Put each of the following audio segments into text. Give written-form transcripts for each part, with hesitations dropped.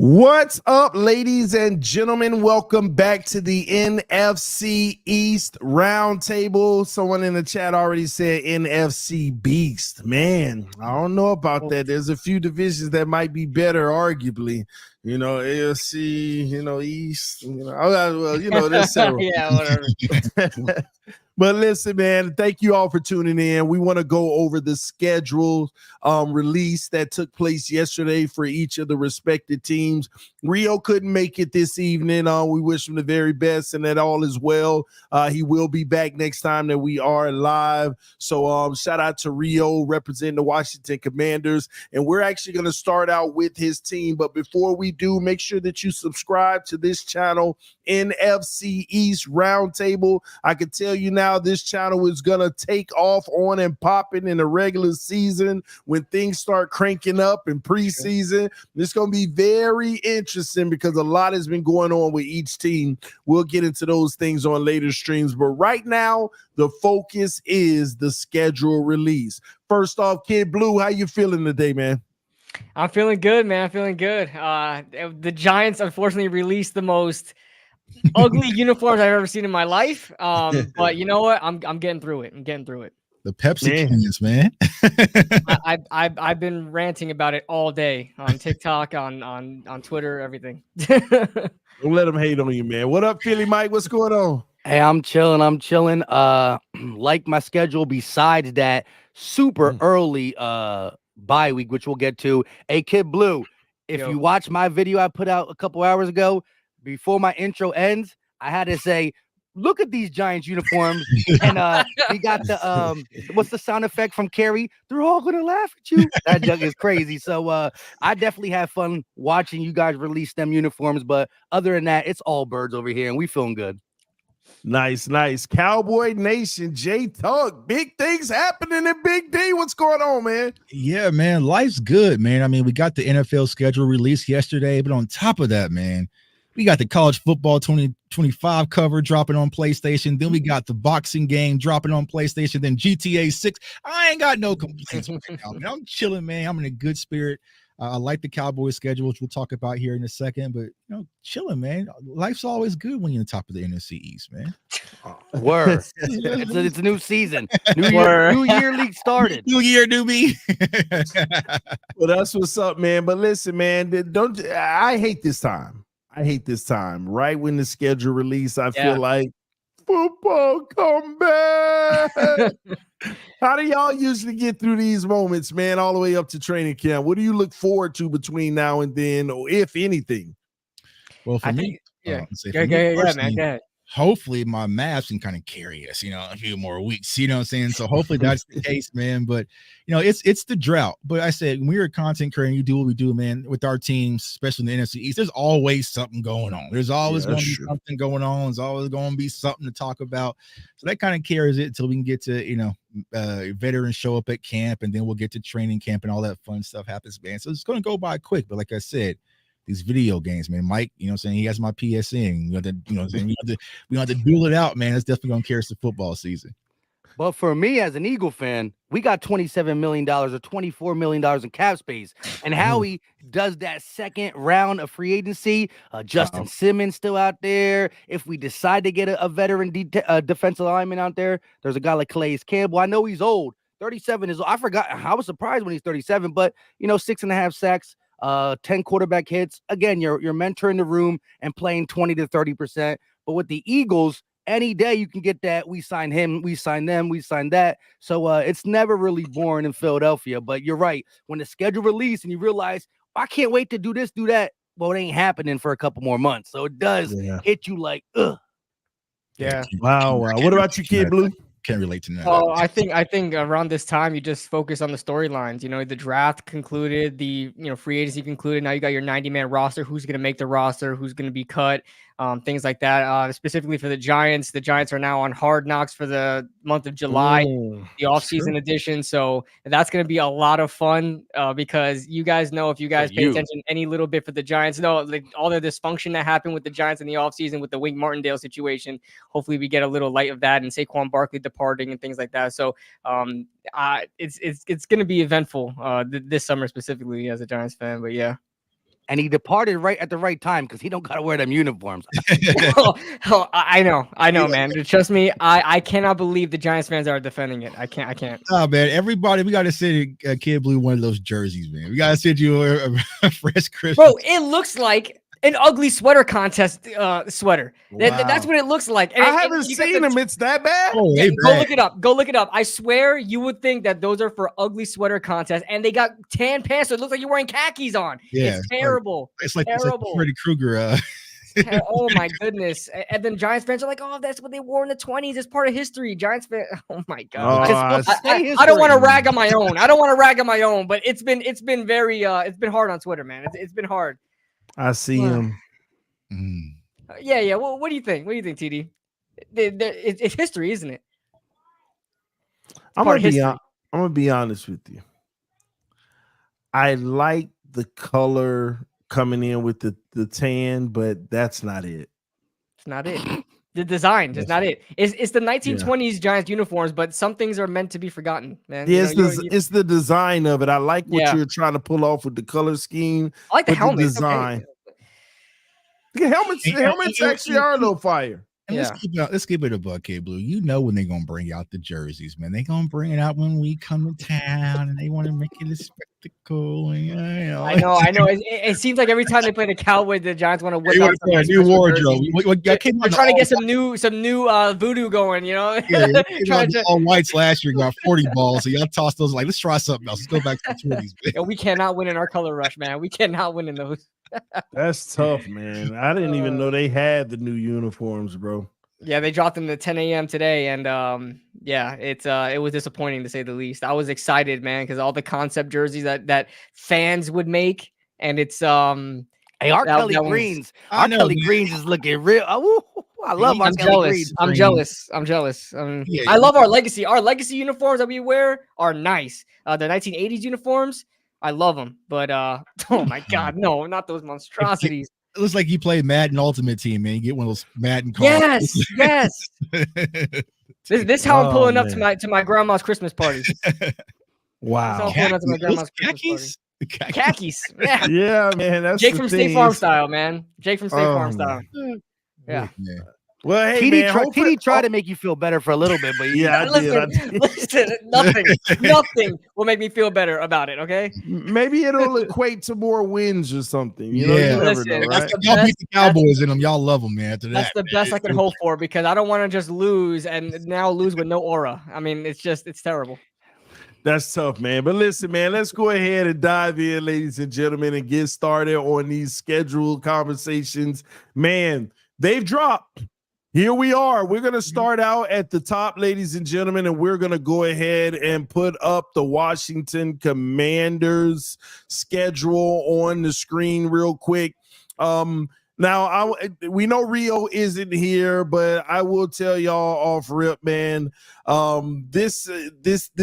What's up, ladies and gentlemen? Welcome back to the NFC East Roundtable. Someone in the chat already said NFC Beast. Man, I don't know about that. There's a few divisions that might be better, arguably. You know, AFC, East. There's several. Yeah, whatever. But listen, man, thank you all for tuning in. We want to go over the schedule release that took place yesterday for each of the respected teams. Rio couldn't make it this evening. We wish him the very best and that all is well. He will be back next time that we are live. So shout out to Rio representing the Washington Commanders. And we're actually going to start out with his team. But before we do, make sure that you subscribe to this channel, NFC East Roundtable. I can tell you now, this channel is going to take off on and popping in the regular season when things start cranking up in preseason. It's going to be very interesting because a lot has been going on with each team. We'll get into those things on later streams. But right now, the focus is the schedule release. First off, Kid Blue, how you feeling today, man? I'm feeling good, man. I'm feeling good. The Giants unfortunately released the most ugly uniforms I've ever seen in my life. But you know what? I'm getting through it. The Pepsi cans, man. I've been ranting about it all day on TikTok, on Twitter, everything. Don't let them hate on you, man. What up, Philly Mike? What's going on? Hey, I'm chilling. Like my schedule, besides that super early bye week, which we'll get to. Hey, Kid Blue, if you watch my video I put out a couple hours ago, before my intro ends, I had to say, look at these Giants uniforms. And we got the what's the sound effect from Carrie? They're all gonna laugh at you. That jug is crazy. So I definitely have fun watching you guys release them uniforms. But other than that, it's all birds over here, and we feeling good. Nice. Cowboy Nation, J Tug. Big things happening in Big D. What's going on, man? Yeah, man. Life's good, man. I mean, we got the NFL schedule released yesterday, but on top of that, man, we got the college football 2025 cover dropping on PlayStation. Then we got the boxing game dropping on PlayStation. Then GTA 6. I ain't got no complaints right now, man. I'm chilling, man. I'm in a good spirit. I like the Cowboys schedule, which we'll talk about here in a second. But, chilling, man. Life's always good when you're on top of the NFC East, man. Word. It's a new season. New year league started. New year, new me. Well, that's what's up, man. But listen, man, I hate this time. Right when the schedule release, I feel like football come back. How do y'all usually get through these moments, man, all the way up to training camp? What do you look forward to between now and then, or if anything? Well, for me, man. Hopefully my mask can kind of carry us, a few more weeks, you know what I'm saying? So hopefully that's the case, man. But, it's the drought. But I said, when we're a content creator, you do what we do, man, with our teams, especially in the NFC East, there's always something going on. There's always going to be something going on. There's always going to be something to talk about. So that kind of carries it until we can get to, veterans show up at camp, and then we'll get to training camp and all that fun stuff happens, man. So it's going to go by quick. But like I said, these video games, man, Mike, he has my PSN. We have to duel it out, man. It's definitely going to carry us the football season. But for me, as an Eagle fan, we got $27 million or $24 million in cap space. And Howie does that second round of free agency. Justin Simmons still out there. If we decide to get a veteran defensive lineman out there, there's a guy like Calais Campbell. I know he's old. 37 is old. I forgot. I was surprised when he's 37, but 6.5 sacks. 10 quarterback hits. Again, you're mentoring the room and playing 20 to 30%. But with the Eagles, any day you can get that. We sign him, we sign them, we sign that. So it's never really boring in Philadelphia. But you're right. When the schedule released and you realize, I can't wait to do this, do that. Well, it ain't happening for a couple more months. So it does hit you like, ugh. Yeah. Wow. What about you, Kid Blue? Can't relate to that. Oh, I think around this time you just focus on the storylines. The draft concluded, the free agency concluded. Now you got your 90-man roster. Who's going to make the roster? Who's going to be cut? Things like that. Specifically for the Giants are now on Hard Knocks for the month of July, the offseason edition. So that's going to be a lot of fun because you guys know, if you guys pay attention any little bit for the Giants, all the dysfunction that happened with the Giants in the offseason with the Wink Martindale situation. Hopefully we get a little light of that, and Saquon Barkley departing and things like that. So it's going to be eventful this summer, specifically as a Giants fan. But yeah. and he departed right at the right time because he don't gotta wear them uniforms. I know, man. Trust me, I cannot believe the Giants fans are defending it. I can't. Oh man, everybody, we gotta send Kid Blue one of those jerseys, man. We gotta send you a fresh Christmas. Bro, it looks like an ugly sweater contest sweater. Wow. That's what it looks like. And I haven't seen them. It's that bad? Oh, yeah, they go bad. look it up. Go look it up. I swear you would think that those are for ugly sweater contests, and they got tan pants, so it looks like you're wearing khakis on. Yeah, it's terrible. It's like terrible. Freddy Krueger. Oh my goodness. And then Giants fans are like, oh, that's what they wore in the 20s. It's part of history. Giants fans. Oh my God. I don't want to rag on my own. I don't want to rag on my own, but it's been very it's been hard on Twitter, man. It's been hard. I see him. Yeah. Well, what do you think? What do you think, TD? It's history, isn't it? I'm gonna be honest with you. I like the color coming in with the tan, but that's not it. It's not it. The design is not it. It's the 1920s Giants uniforms, but some things are meant to be forgotten, man. Yeah, it's the design of it. I like what you're trying to pull off with the color scheme. I like the helmet design. The helmets actually are a little fire. And let's keep it a buck, Kid Blue. You know when they're gonna bring out the jerseys, man. They're gonna bring it out when we come to town, and they want to make it a spectacle. And, I know. It seems like every time they play the Cowboys, the Giants want to whip out a new wardrobe. They're trying to get some new voodoo going. You know, all whites last year got 40 balls, so y'all toss those. Like, let's try something else. Let's go back to the 20s. We cannot win in our color rush, man. We cannot win in those. That's tough, man. I didn't even know they had the new uniforms, bro. Yeah, they dropped them at 10 a.m. today, and it was disappointing to say the least. I was excited, man, because all the concept jerseys that fans would make, and it's hey, our Kelly Greens, Greens is looking real. I love our Kelly Greens. I'm jealous. I love our legacy. Our legacy uniforms that we wear are nice. The 1980s uniforms. I love them, but oh my God, no, not those monstrosities. It looks like you play Madden Ultimate Team, man. You get one of those Madden cards. Yes. This how I'm pulling up to my grandma's Christmas party. Wow. Khakis. Yeah, man. That's Jake from State Farm style, man. Jake from State Farm style. Yeah. Well, hey, TD tried to make you feel better for a little bit, but listen, nothing will make me feel better about it. Okay, maybe it'll equate to more wins or something. You know, right? Y'all beat the Cowboys in them. Y'all love them, man. That's the best I can hope for, because I don't want to just lose and now lose with no aura. I mean, it's terrible. That's tough, man. But listen, man, let's go ahead and dive in, ladies and gentlemen, and get started on these scheduled conversations. Man, they've dropped. Here we are. We're going to start out at the top, ladies and gentlemen, and we're going to go ahead and put up the Washington Commanders schedule on the screen real quick. Now, we know Rio isn't here, but I will tell y'all off rip, man. This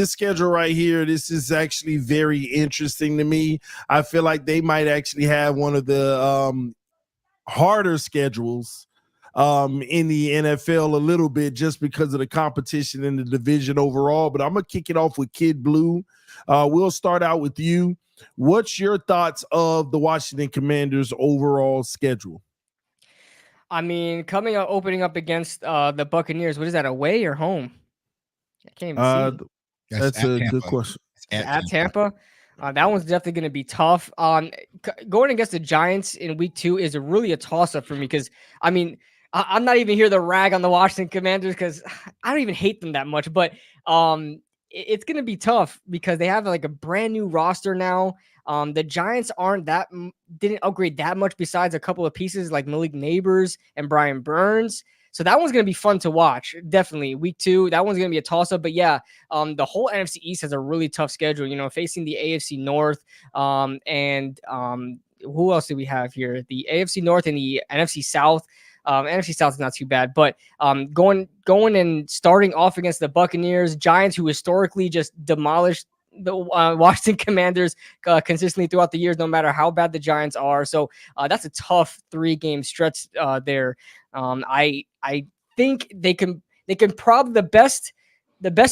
schedule right here, this is actually very interesting to me. I feel like they might actually have one of the harder schedules in the NFL a little bit, just because of the competition in the division overall. But I'm gonna kick it off with Kid Blue. We'll start out with you. What's your thoughts of the Washington Commanders overall schedule? I mean, opening up against the Buccaneers, what is that, away or home? I can't even see. That's a good question. At Tampa. That one's definitely going to be tough. Going against the Giants in week 2 is really a toss-up for me, because, I mean, I'm not even here to rag on the Washington Commanders because I don't even hate them that much, but it's going to be tough because they have like a brand new roster now. The Giants didn't upgrade that much besides a couple of pieces like Malik Neighbors and Brian Burns. So that one's going to be fun to watch. Definitely week 2, that one's going to be a toss-up. But yeah, the whole NFC East has a really tough schedule, you know, facing the AFC North and who else do we have here? The AFC North and the NFC South. NFC South is not too bad, but going and starting off against the Buccaneers, Giants, who historically just demolished the Washington Commanders consistently throughout the years, no matter how bad the Giants are. So that's a tough 3-game stretch there. I think they can probably the best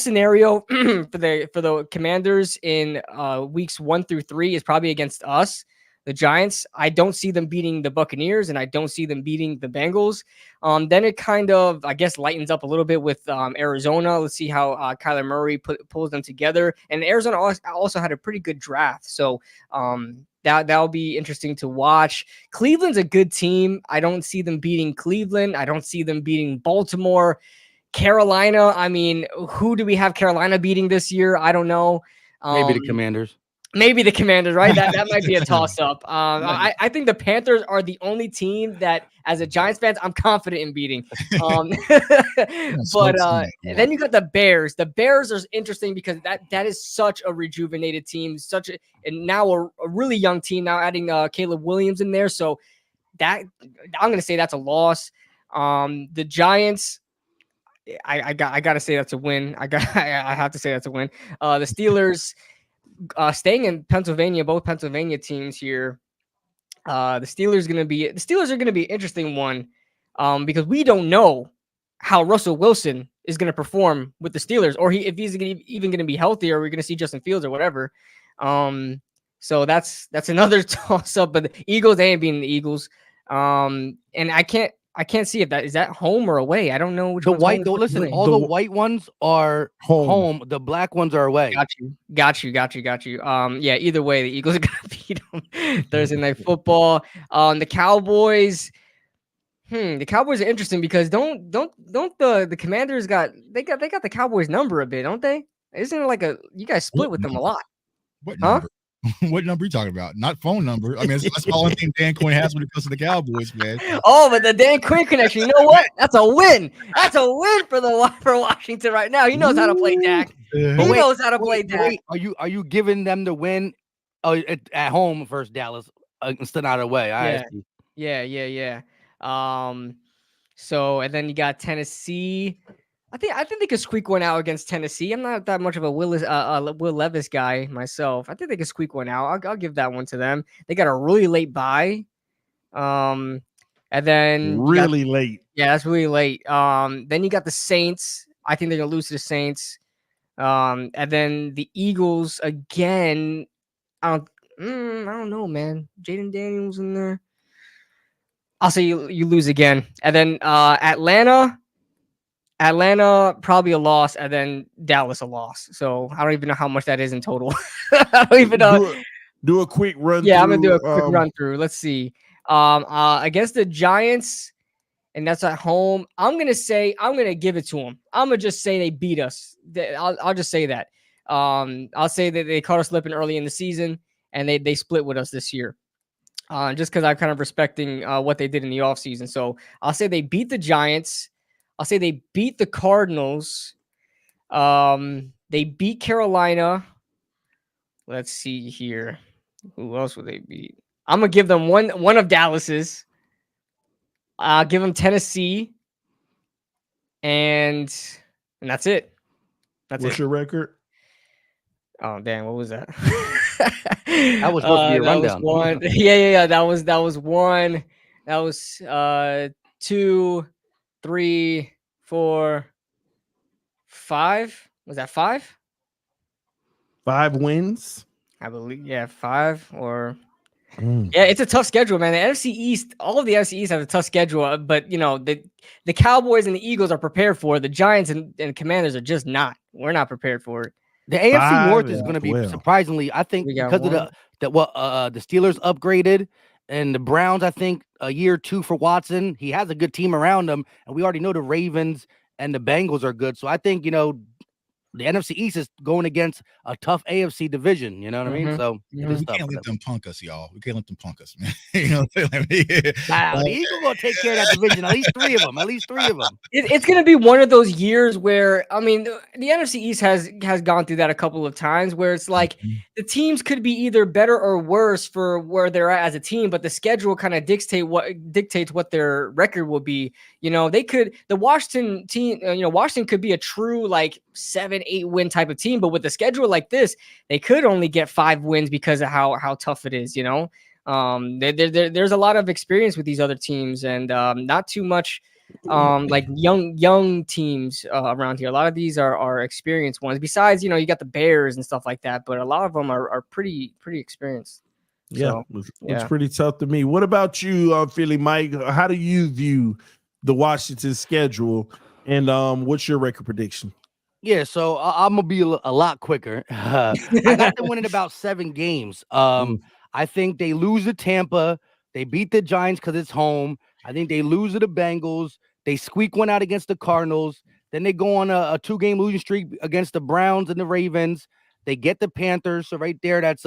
scenario for the Commanders in weeks 1 through 3 is probably against us. the Giants. I don't see them beating the Buccaneers, and I don't see them beating the Bengals. Then it kind of, I guess, lightens up a little bit with Arizona. Let's see how Kyler Murray pulls them together. And Arizona also had a pretty good draft. So that'll be interesting to watch. Cleveland's a good team. I don't see them beating Cleveland. I don't see them beating Baltimore. Carolina, I mean, who do we have Carolina beating this year? I don't know. Maybe the Commanders. Maybe the Commanders, right? That might be a toss-up. I think the Panthers are the only team that, as a Giants fan, I'm confident in beating. But then you got the Bears. The Bears are interesting because that is such a rejuvenated team, and now a really young team. Now adding Caleb Williams in there, so that I'm going to say that's a loss. The Giants, I got to say that's a win. I have to say that's a win. The Steelers. Staying in Pennsylvania, both Pennsylvania teams here. The Steelers are going to be an interesting one because we don't know how Russell Wilson is going to perform with the Steelers, or if he's even going to be healthy, or we're going to see Justin Fields or whatever. So that's another toss up. But the Eagles, they ain't beating the Eagles. And I can't see if that is that home or away. I don't know which the white. Listen, all the white ones are home. The black ones are away. Got you. Yeah. Either way, the Eagles are gonna beat them Thursday Night Football. The Cowboys. The Cowboys are interesting because don't the Commanders got the Cowboys number a bit, don't they? Isn't it you guys split with them a lot? What number? What number are you talking about? Not phone number. I mean, that's the only thing Dan Quinn has when it comes to the Cowboys, man. Oh, but the Dan Quinn connection. You know what? That's a win. That's a win for Washington right now. He knows how to play Dak. He knows how to play Dak. Are you giving them the win at home versus Dallas instead of away? Yeah. So and then you got Tennessee. I think they could squeak one out against Tennessee. I'm not that much of a Will Levis guy myself. I think they could squeak one out. I'll give that one to them. They got a really late bye. And then late. Yeah, that's really late. Then you got the Saints. I think they're gonna lose to the Saints. And then the Eagles again. I don't know, man. Jaden Daniels in there. I'll say you lose again. And then Atlanta, probably a loss, and then Dallas a loss. So I don't even know how much that is in total. I don't even know. Do a quick run. Yeah, I'm gonna do a quick run through. Let's see. Against the Giants, and that's at home. I'm gonna give it to them. I'm gonna just say they beat us. I'll just say that. I'll say that they caught us slipping early in the season, and they split with us this year. Just because I'm kind of respecting what they did in the offseason. So I'll say they beat the Giants. I'll say they beat the Cardinals. They beat Carolina. Let's see here. Who else would they beat? I'm gonna give them one of Dallas's. I'll give them Tennessee, and that's it. What's your record? Oh damn! What was that? That was supposed to be a rundown. One. Yeah. That was one. That was 2, 3, 4, 5. Was that 5? 5 wins, I believe. Yeah, 5 or. Yeah, it's a tough schedule, man. The NFC East, all of the NFC East have a tough schedule, but the Cowboys and the Eagles are prepared for it. The Giants and Commanders are just not. We're not prepared for it. The AFC North is going to be surprisingly, I think, because of the Steelers upgraded and the Browns. I think a year or two for Watson. He has a good team around him, and we already know the Ravens and the Bengals are good. So I think the NFC East is going against a tough AFC division. You know what I mean? So we can't let them punk us, y'all. We can't let them punk us, man. The Eagles gonna take care of that division. At least three of them. It's gonna be one of those years where the NFC East has gone through that a couple of times, where it's like the teams could be either better or worse for where they're at as a team, but the schedule kind of dictates what their record will be. The Washington team, Washington could be a true 7-8 win type of team, but with a schedule like this, they could only get 5 wins because of how tough it is. There's a lot of experience with these other teams, and not too much young teams around here. A lot of these are experienced ones. Besides, you got the Bears and stuff like that, but a lot of them are pretty experienced. Yeah, So, it's pretty tough to me. What about you, Philly Mike? How do you view the Washington schedule, and what's your record prediction? Yeah, so I'm gonna be a lot quicker. I got them winning about 7 games. I think they lose to Tampa. They beat the Giants because it's home. I think they lose to the Bengals. They squeak one out against the Cardinals. Then they go on a 2-game losing streak against the Browns and the Ravens. They get the Panthers. So right there, that's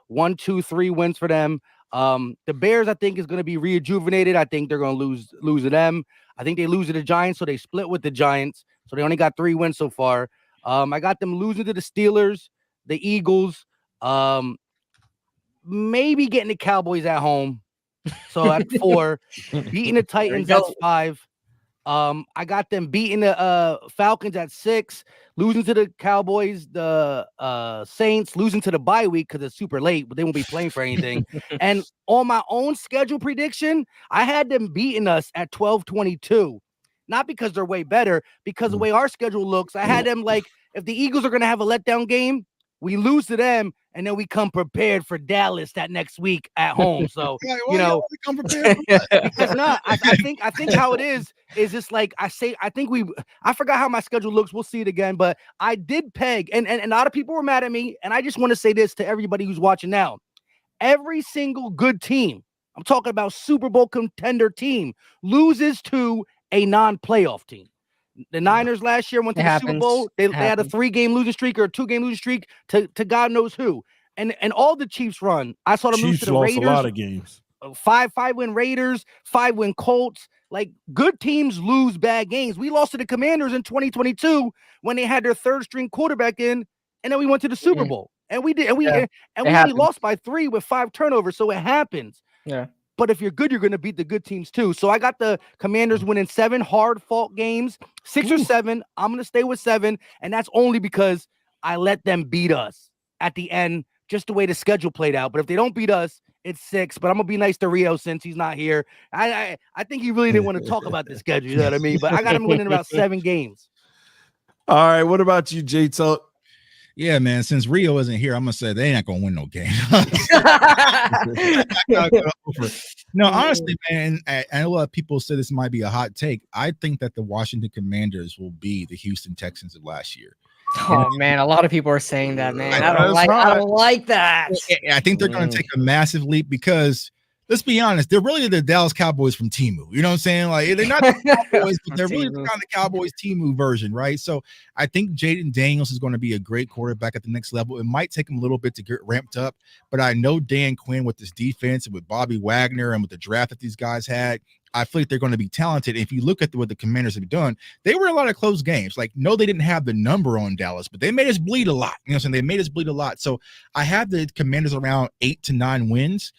1, 2, 3 wins for them. The Bears, I think, is going to be rejuvenated. I think they're going to lose to them. I think they lose to the Giants, so they split with the Giants. So they only got 3 wins so far. I got them losing to the Steelers, the Eagles, maybe getting the Cowboys at home. So at 4, beating the Titans, that's 5. I got them beating the Falcons at 6, losing to the Cowboys, the Saints, losing to the bye week because it's super late, but they won't be playing for anything. And on my own schedule prediction, I had them beating us at 12-22. Not because they're way better, because the way our schedule looks, I had them like, if the Eagles are going to have a letdown game, we lose to them, and then we come prepared for Dallas that next week at home. So, you know, come prepared because not, I think how it is just like I forgot how my schedule looks. We'll see it again, but I did peg, and a lot of people were mad at me, and I just want to say this to everybody who's watching now. Every single good team, I'm talking about Super Bowl contender team, loses to a non-playoff team. The Niners last year went to the Super Bowl. They had a 3-game losing streak or a 2-game losing streak to God knows who. And all the Chiefs run. I saw them lose to the Raiders. Lost a lot of games. 5-win Raiders, 5-win Colts. Like, good teams lose bad games. We lost to the Commanders in 2022 when they had their 3rd-string quarterback in, and then we went to the Super Bowl. And we did, and we only lost by 3 with 5 turnovers. So it happens. Yeah. But if you're good, you're going to beat the good teams too. So I got the Commanders winning 7 hard-fought games, 6 or 7. I'm going to stay with 7, and that's only because I let them beat us at the end, just the way the schedule played out. But if they don't beat us, it's 6. But I'm going to be nice to Rio since he's not here. I think he really didn't want to talk about the schedule, you know what I mean? But I got him winning about 7 games. All right, what about you, J-Tuck? Yeah, man. Since Rio isn't here, I'm gonna say they ain't gonna win no game. No, honestly, man, I know a lot of people say this might be a hot take. I think that the Washington Commanders will be the Houston Texans of last year. Oh man, a lot of people are saying that, man. I don't like that. I think they're going to take a massive leap because let's be honest, they're really the Dallas Cowboys from Temu. You know what I'm saying? Like, they're not the Cowboys, but they're really kind of the Cowboys Temu version, right? So I think Jaden Daniels is going to be a great quarterback at the next level. It might take him a little bit to get ramped up, but I know Dan Quinn with this defense and with Bobby Wagner and with the draft that these guys had, I feel like they're going to be talented. If you look at what the Commanders have done, they were in a lot of close games. Like, no, they didn't have the number on Dallas, but they made us bleed a lot. You know what I'm saying? They made us bleed a lot. So I have the Commanders around 8 to 9 wins.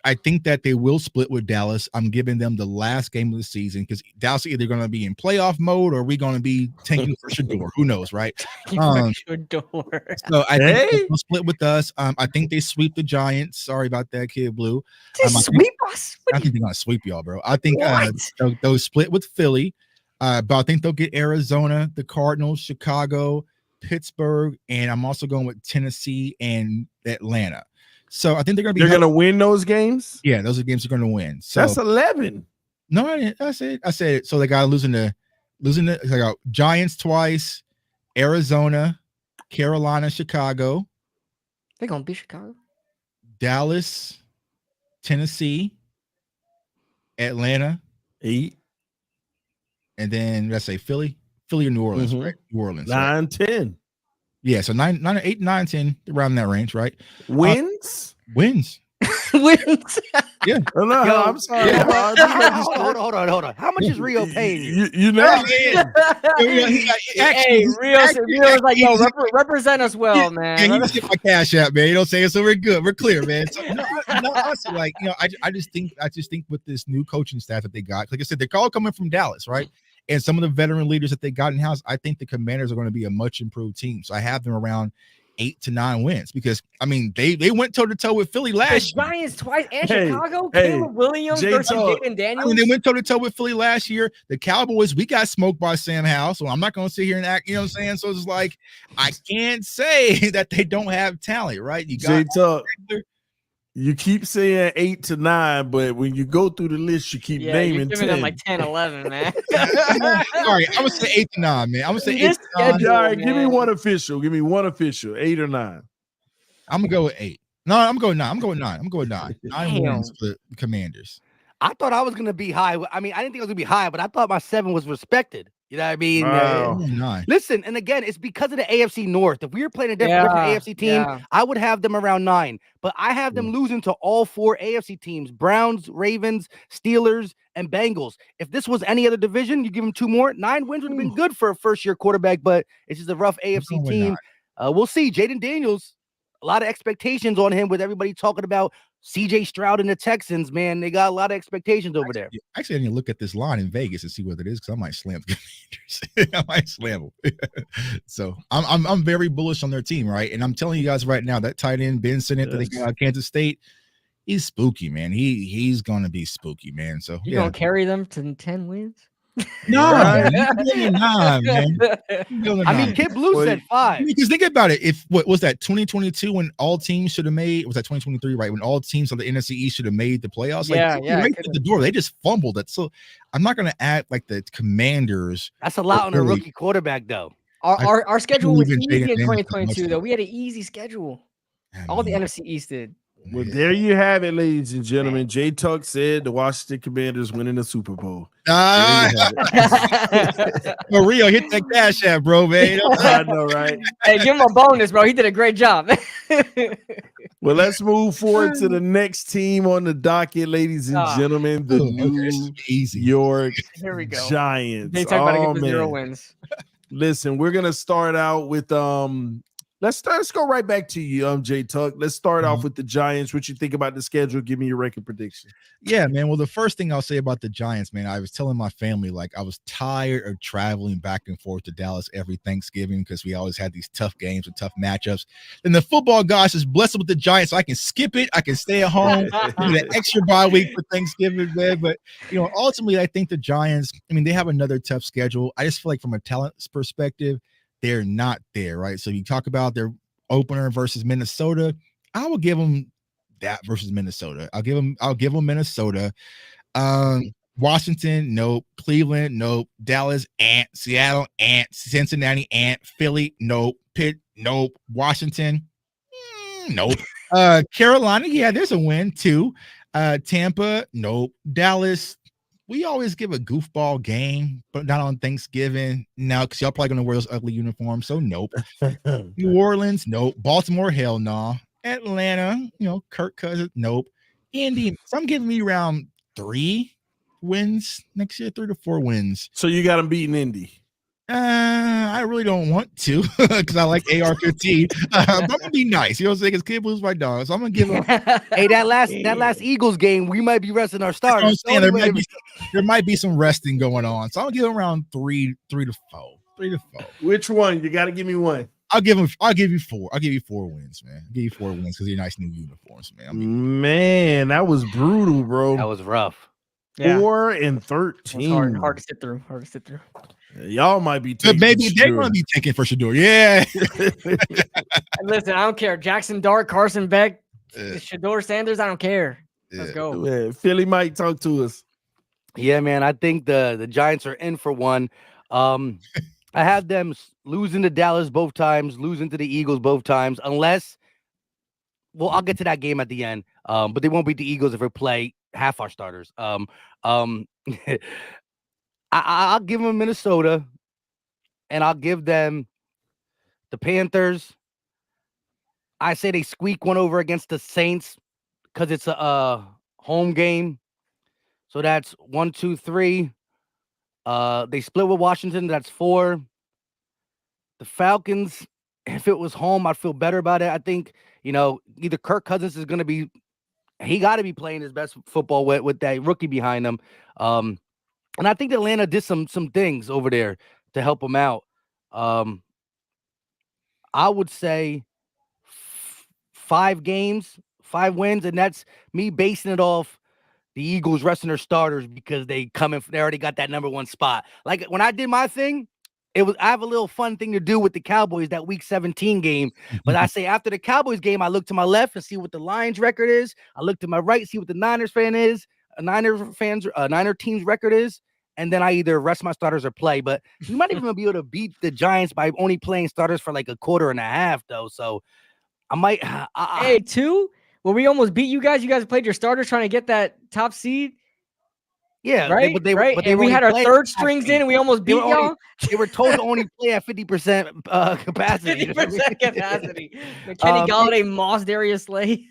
I think that they will split with Dallas. I'm giving them the last game of the season because Dallas is either going to be in playoff mode or we're going to be tanking for Shador. Who knows, right? So I think they'll split with us. I think they sweep the Giants. Sorry about that, Kid Blue. Sweep us? I think they're going to sweep y'all, bro. I think they'll split with Philly, but I think they'll get Arizona, the Cardinals, Chicago, Pittsburgh, and I'm also going with Tennessee and Atlanta. So I think they're going to win those games. Yeah, those are games they're going to win. So that's 11. No, I didn't. I said it. So they got losing the they got Giants twice, Arizona, Carolina, Chicago. They're going to beat Chicago. Dallas, Tennessee, Atlanta, 8. And then let's say Philly or New Orleans, right? New Orleans. 9, 10. Yeah, so 9, 8, 9, 10, around that range, right? Wins. Wins. Yeah. Oh, no, I'm sorry. Hold on. How much is Rio paying you? You know, Rio's like, yo, represent us well, man. And you get my cash out, man. You know what I'm saying? So we're good. We're clear, man. So, honestly, like, I just think with this new coaching staff that they got, like I said, they're all coming from Dallas, right? And some of the veteran leaders that they got in house, I think the Commanders are going to be a much improved team. So I have them around 8 to 9 wins because I mean they went toe to toe with Philly last year. Giants twice and Chicago. Caleb Williams versus Jaden Daniels. I mean, they went toe to toe with Philly last year. The Cowboys, we got smoked by Sam Howell, so I'm not going to sit here and act. You know what I'm saying? So it's like I can't say that they don't have talent, right? You got You keep saying 8 to 9, but when you go through the list, you keep You're naming giving 10. them like 10, 11, man. All right, I'm gonna say 8 to 9, man. I'm gonna say 8 This to 9. schedule, All right, give me man. one official. Give me one official. 8 or 9. I'm gonna go with 8. No, I'm going 9. I'm going 9. I'm going 9. 9 wins for the Commanders. I thought I was gonna be high. I mean, I didn't think I was gonna be high, but I thought my 7 was respected. You know what I mean? Wow. 9. Listen, and again, it's because of the AFC North. If we were playing a different AFC team, I would have them around 9. But I have them losing to all 4 AFC teams: Browns, Ravens, Steelers, and Bengals. If this was any other division, you give them 2 more. 9 wins would have been good for a first-year quarterback, but it's just a rough AFC team. We'll see. Jaden Daniels, a lot of expectations on him with everybody talking about CJ Stroud and the Texans, man. They got a lot of expectations over there. Actually, I need to look at this line in Vegas and see what it is, because I might slam the Commanders. I might slam them. So I'm very bullish on their team, right? And I'm telling you guys right now, that tight end Ben Sinnott that they got Kansas State, he's spooky, man. He's gonna be spooky, man. So you gonna carry them to 10 wins? No, man. Man. I mean, Kid Blue said 5. Because think about it. If what was that 2022 when all teams should have made? Was that 2023, right? When all teams on the NFC East should have made the playoffs? Right at the door. They just fumbled it. So I'm not gonna act like the Commanders. That's a lot on a rookie quarterback, though. Our schedule was easy in 2022, though. We had an easy schedule. All the NFC East did. Well, there you have it, ladies and gentlemen. Jay Tuck said the Washington Commanders winning the Super Bowl. Mario, hit that cash app, bro, man. I know, right? Hey, give him a bonus, bro. He did a great job. Well, let's move forward to the next team on the docket, ladies and gentlemen. The New York Here we go. Giants. They talk about it, 0 wins. Listen, we're gonna start out with Let's go right back to you, Jay Tuck. Let's start off with the Giants. What you think about the schedule? Give me your record prediction. Yeah, man. Well, the first thing I'll say about the Giants, man, I was telling my family, like, I was tired of traveling back and forth to Dallas every Thanksgiving because we always had these tough games and tough matchups. And the football gods is blessed with the Giants, so I can skip it. I can stay at home, get an extra bye week for Thanksgiving, man. But, ultimately, I think the Giants, they have another tough schedule. I just feel like from a talent perspective, they're not there, right? So you talk about their opener versus Minnesota. I will give them that versus Minnesota. I'll give them Minnesota. Washington, nope. Cleveland, nope. Dallas, Seattle, Cincinnati, Philly, nope. Pitt, nope. Washington, nope. Carolina, yeah, there's a win too. Tampa, nope. Dallas, we always give a goofball game, but not on Thanksgiving. No, because y'all probably going to wear those ugly uniforms, so nope. New Orleans, nope. Baltimore, hell no. Atlanta, Kirk Cousins, nope. Indy, so I'm giving me around 3 wins next year, 3 to 4 wins. So you got them beating Indy. I really don't want to because I like AR-15. But I'm gonna be nice. You know what I'm saying? Because Kid Blue's my dog, so I'm gonna give him. Hey, that last Eagles game, we might be resting our starters. There might be some resting going on, so I'm gonna give him around 3 to 4. 3 to 4. Which one? You got to give me one. I'll give you 4. I'll give you 4 wins, man. I'll give you 4 wins because they're nice new uniforms, man. Man, that was brutal, bro. That was rough. 4 and 13. Hard to sit through. Y'all might be taking. But maybe they're going to be taking for Shador. Yeah. Listen, I don't care. Jackson Dart, Carson Beck, Shador Sanders. I don't care. Let's go. Yeah, Philly might talk to us. Yeah, man. I think the Giants are in for one. I have them losing to Dallas both times, losing to the Eagles both times, unless. Well, I'll get to that game at the end. But they won't beat the Eagles if we play half our starters. I'll give them Minnesota, and I'll give them the Panthers. I say they squeak one over against the Saints because it's a home game. So that's 1, 2, 3. They split with Washington. That's 4. The Falcons, if it was home, I'd feel better about it. I think, either Kirk Cousins is going to be, he got to be playing his best football with that rookie behind him. And I think Atlanta did some things over there to help him out. I would say 5 games, 5 wins, and that's me basing it off the Eagles resting their starters because they already got that number 1 spot. Like when I did my thing, I have a little fun thing to do with the Cowboys, that week 17 game. But I say after the Cowboys game, I look to my left and see what the Lions record is. I look to my right, see what the Niners Niner team's record is. And then I either rest my starters or play. But we might even be able to beat the Giants by only playing starters for like a quarter and a half, though. So I might. Hey, 2? Well, we almost beat you guys. You guys played your starters trying to get that top seed. Yeah, right. And we had our third strings in, and we almost beat y'all. They were told to only play at 50% capacity. 50% capacity. Kenny Galladay, Moss, Darius Slay.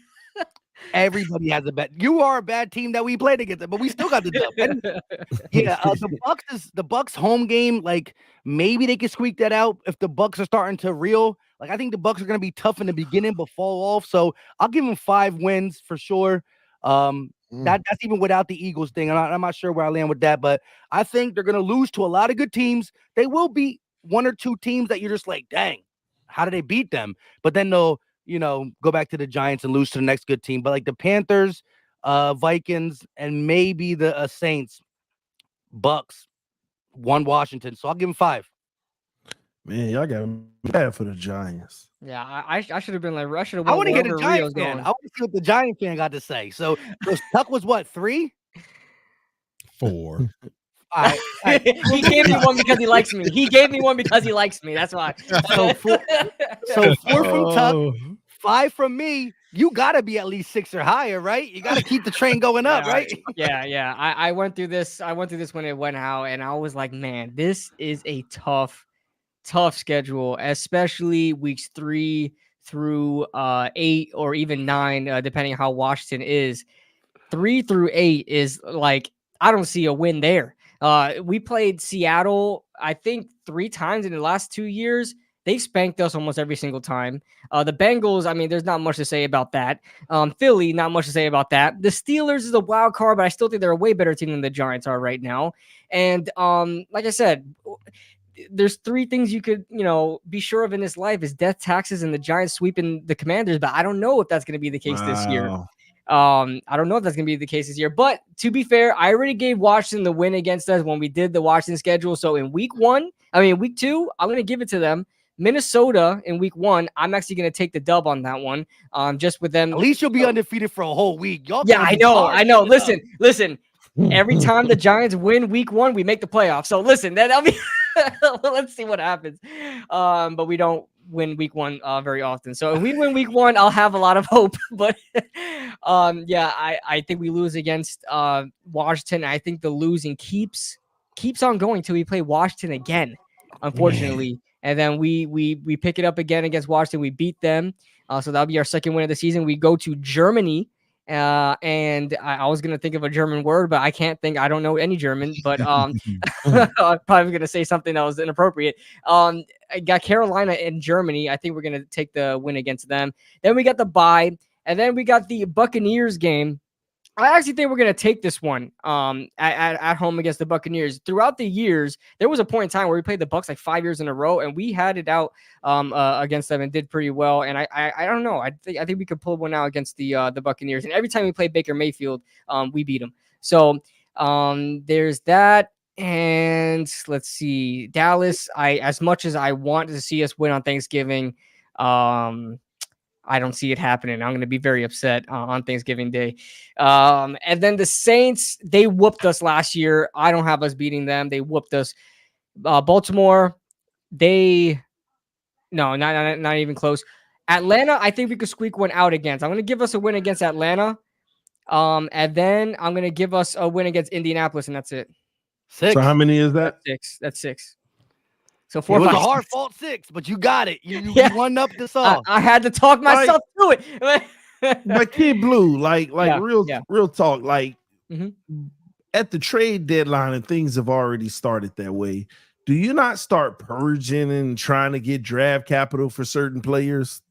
Everybody has a bad. You are a bad team that we played against, but we still got the dub. Yeah, the Bucks home game. Like maybe they can squeak that out if the Bucks are starting to reel. Like I think the Bucks are going to be tough in the beginning, but fall off. So I'll give them 5 wins for sure. That's even without the Eagles thing. I'm not sure where I land with that, but I think they're going to lose to a lot of good teams. They will beat 1 or 2 teams that you're just like, dang, how did they beat them? But then they'll, go back to the Giants and lose to the next good team. But like the Panthers, Vikings, and maybe the Saints, Bucks, 1 Washington. So I'll give them 5. Man, y'all got bad for the Giants. Yeah, I should have been like, I should have. I want to get a Giants fan. I want to see what the Giants fan got to say. So Tuck was what, 3? 4. All right. He gave me 1 because he likes me. That's why. So 4 from Tuck, 5 from me. You got to be at least 6 or higher, right? You got to keep the train going up, right? Yeah. I went through this. when it went out, and I was like, man, this is a tough schedule, especially weeks 3 through 8 or even 9, depending on how Washington is. 3 through 8 is like, I don't see a win there. We played Seattle, I think 3 times in the last 2 years. They've spanked us almost every single time. The Bengals, I mean, there's not much to say about that. Philly, not much to say about that. The Steelers is a wild card, but I still think they're a way better team than the Giants are right now. And like I said, there's 3 things you could, be sure of in this life is death, taxes, and the Giants sweeping the Commanders. But I don't know if that's going to be the case this year. I don't know if that's going to be the case this year. But to be fair, I already gave Washington the win against us when we did the Washington schedule. So in week 2, I'm going to give it to them. Minnesota in week 1, I'm actually going to take the dub on that one. Just with them. At least you'll be undefeated for a whole week. Y'all I know. Listen. Every time the Giants win week 1, we make the playoffs. So listen, that'll be. Let's see what happens. But we don't win week 1 very often. So if we win week 1, I'll have a lot of hope. But I think we lose against Washington. I think the losing keeps on going till we play Washington again, unfortunately. And then we pick it up again against Washington. We beat them. So that'll be our second win of the season. We go to Germany. And I was going to think of a German word, but I can't think. I don't know any German, but I'm probably going to say something that was inappropriate. I got Carolina in Germany. I think we're going to take the win against them. Then we got the bye, and then we got the Buccaneers game. I actually think we're going to take this one at home against the Buccaneers. Throughout the years, there was a point in time where we played the Bucs like 5 years in a row, and we had it out against them and did pretty well. And I don't know. I think we could pull one out against the Buccaneers. And every time we play Baker Mayfield, we beat them. So there's that. And let's see, Dallas. As much as I want to see us win on Thanksgiving, I don't see it happening. I'm going to be very upset on Thanksgiving Day. And then the Saints, they whooped us last year. I don't have us beating them. They whooped us. Baltimore, not even close. Atlanta, I think we could squeak one out against. I'm going to give us a win against Atlanta. And then I'm going to give us a win against Indianapolis, and that's it. 6. So how many is that? 6. That's 6. So 4. It was a hard fault 6, but you got it. You won up this all. I had to talk myself through it. But Kid Blue, real talk, at the trade deadline and things have already started that way. Do you not start purging and trying to get draft capital for certain players?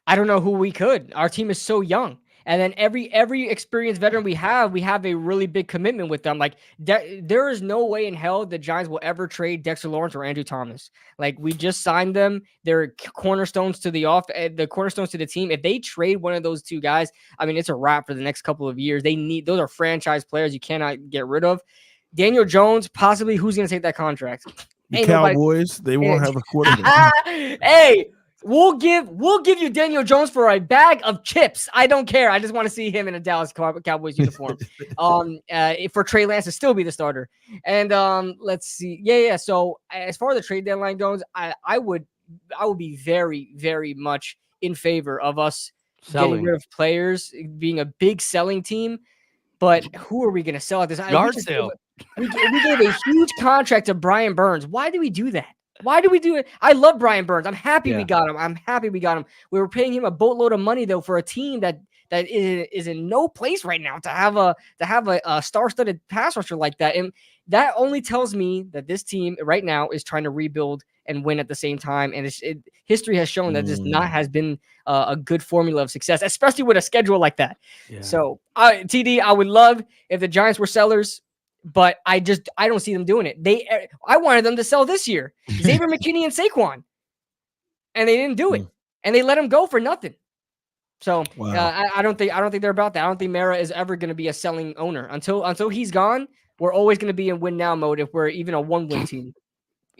I don't know who we could. Our team is so young. And then every experienced veteran we have a really big commitment with them. Like there is no way in hell the Giants will ever trade Dexter Lawrence or Andrew Thomas. Like we just signed them. They're cornerstones to the cornerstones to the team. If they trade one of those 2 guys, I mean, it's a wrap for the next couple of years. Those are franchise players you cannot get rid of. Daniel Jones, possibly who's going to take that contract? The Ain't nobody. Cowboys, they won't have a quarterback. Hey, we'll give you Daniel Jones for a bag of chips. I don't care. I just want to see him in a Dallas Cowboys uniform. For Trey Lance to still be the starter. And let's see. Yeah. So as far as the trade deadline goes, I would be very, very much in favor of us getting rid of players, being a big selling team. But who are we going to sell at this? Yard sale. We gave a huge contract to Brian Burns. Why do we do that? Why do we do it? I love Brian Burns. I'm happy we got him. We were paying him a boatload of money though for a team that is in no place right now to have a star-studded pass rusher like that. And that only tells me that this team right now is trying to rebuild and win at the same time. And history has shown that this has been a good formula of success, especially with a schedule like that. Yeah. So TD, I would love if the Giants were sellers. But I don't see them doing it. I wanted them to sell this year, Xavier McKinney and Saquon, and they didn't do it, and they let him go for nothing. So I don't think they're about that. I don't think Mara is ever going to be a selling owner until he's gone. We're always going to be in win now mode if we're even a 1-win team,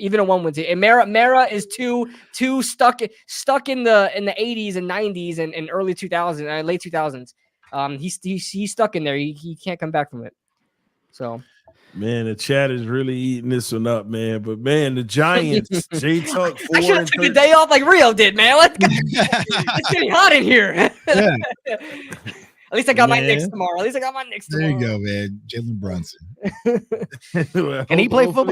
And Mara is too stuck in the 80s and 90s and early 2000s, late 2000s. He's stuck in there. He can't come back from it. So. Man, the chat is really eating this one up, man. But man, the Giants, J Tuck. I should have took the day off like Rio did, man. It's getting hot in here. Yeah. At least I got my Knicks tomorrow. There you go, man. Jalen Brunson. Can he play football?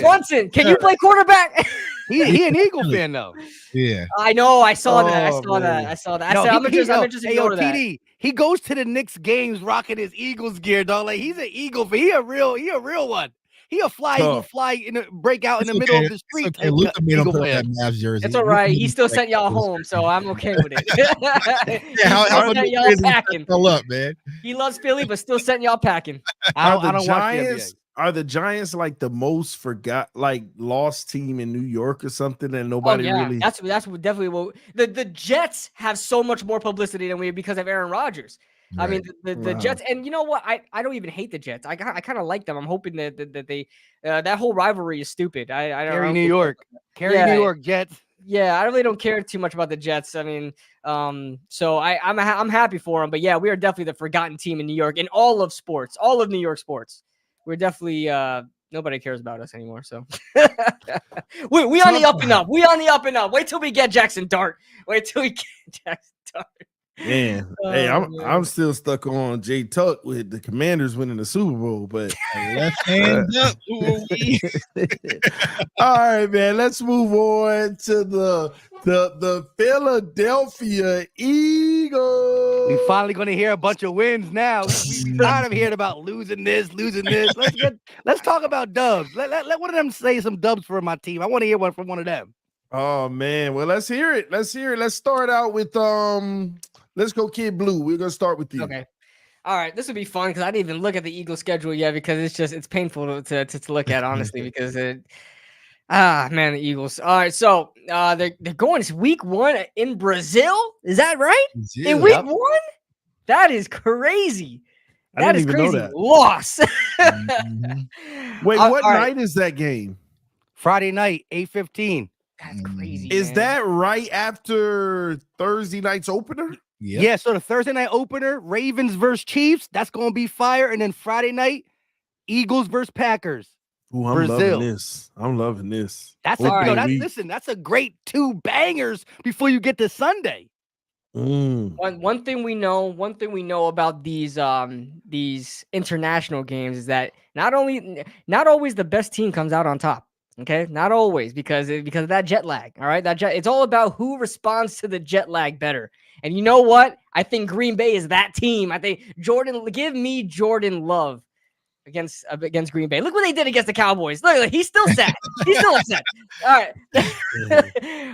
Brunson. Can you play quarterback? He an Eagle fan though. Yeah. I know. I saw that. I saw that. No, I'm interested to go to that. TD, he goes to the Knicks games rocking his Eagles gear, dog. Like he's an Eagle fan. He a real one. He'll fly break out in the middle of the street. Okay. Luka made him put that Mavs jersey. It's all right. He still sent y'all home, so I'm okay with it. How sent y'all packing. Up, man. He loves Philly, but still sent y'all packing. I don't watch. Are the Giants like the most lost team in New York or something that nobody really? That's definitely what the Jets have so much more publicity than we because of Aaron Rodgers. Right. I mean, the Jets, and you know what? I don't even hate the Jets. I kind of like them. I'm hoping that they that whole rivalry is stupid. Carry New York Jets. Yeah, I really don't care too much about the Jets. I mean, so I'm happy for them. But yeah, we are definitely the forgotten team in New York in all of sports, all of New York sports. We're definitely nobody cares about us anymore. So we on the up and up. We on the up and up. Wait till we get Jackson Dart. Man, I'm still stuck on J Tuck with the Commanders winning the Super Bowl, but left hand up. All right, man. Let's move on to the Philadelphia Eagles. We finally going to hear a bunch of wins now. We tired of hearing about losing this. Let's talk about dubs. Let one of them say some dubs for my team. I want to hear one from one of them. Oh man, well let's hear it. Let's start out with let's go Kid Blue. We're gonna start with you. Okay. All right, this would be fun because I didn't even look at the Eagles schedule yet because it's painful to look at honestly because the Eagles. All right, so they're going week 1 in Brazil. Is that right? Brazil, in week 1? That is crazy. That is crazy. Loss. Wait, what night is that game? Friday night, 8:15. That's crazy. Is that right after Thursday night's opener? Yep. Yeah, so the Thursday night opener, Ravens versus Chiefs, that's going to be fire. And then Friday night, Eagles versus Packers. Ooh, I'm loving this. That's a great 2 bangers before you get to Sunday. One thing we know about these international games is that not always the best team comes out on top. Okay, not always because of that jet lag. All right, it's all about who responds to the jet lag better. And you know what? I think Green Bay is that team. I think give me Jordan Love against Green Bay. Look what they did against the Cowboys. Look, he's still sad. He's still upset. All right,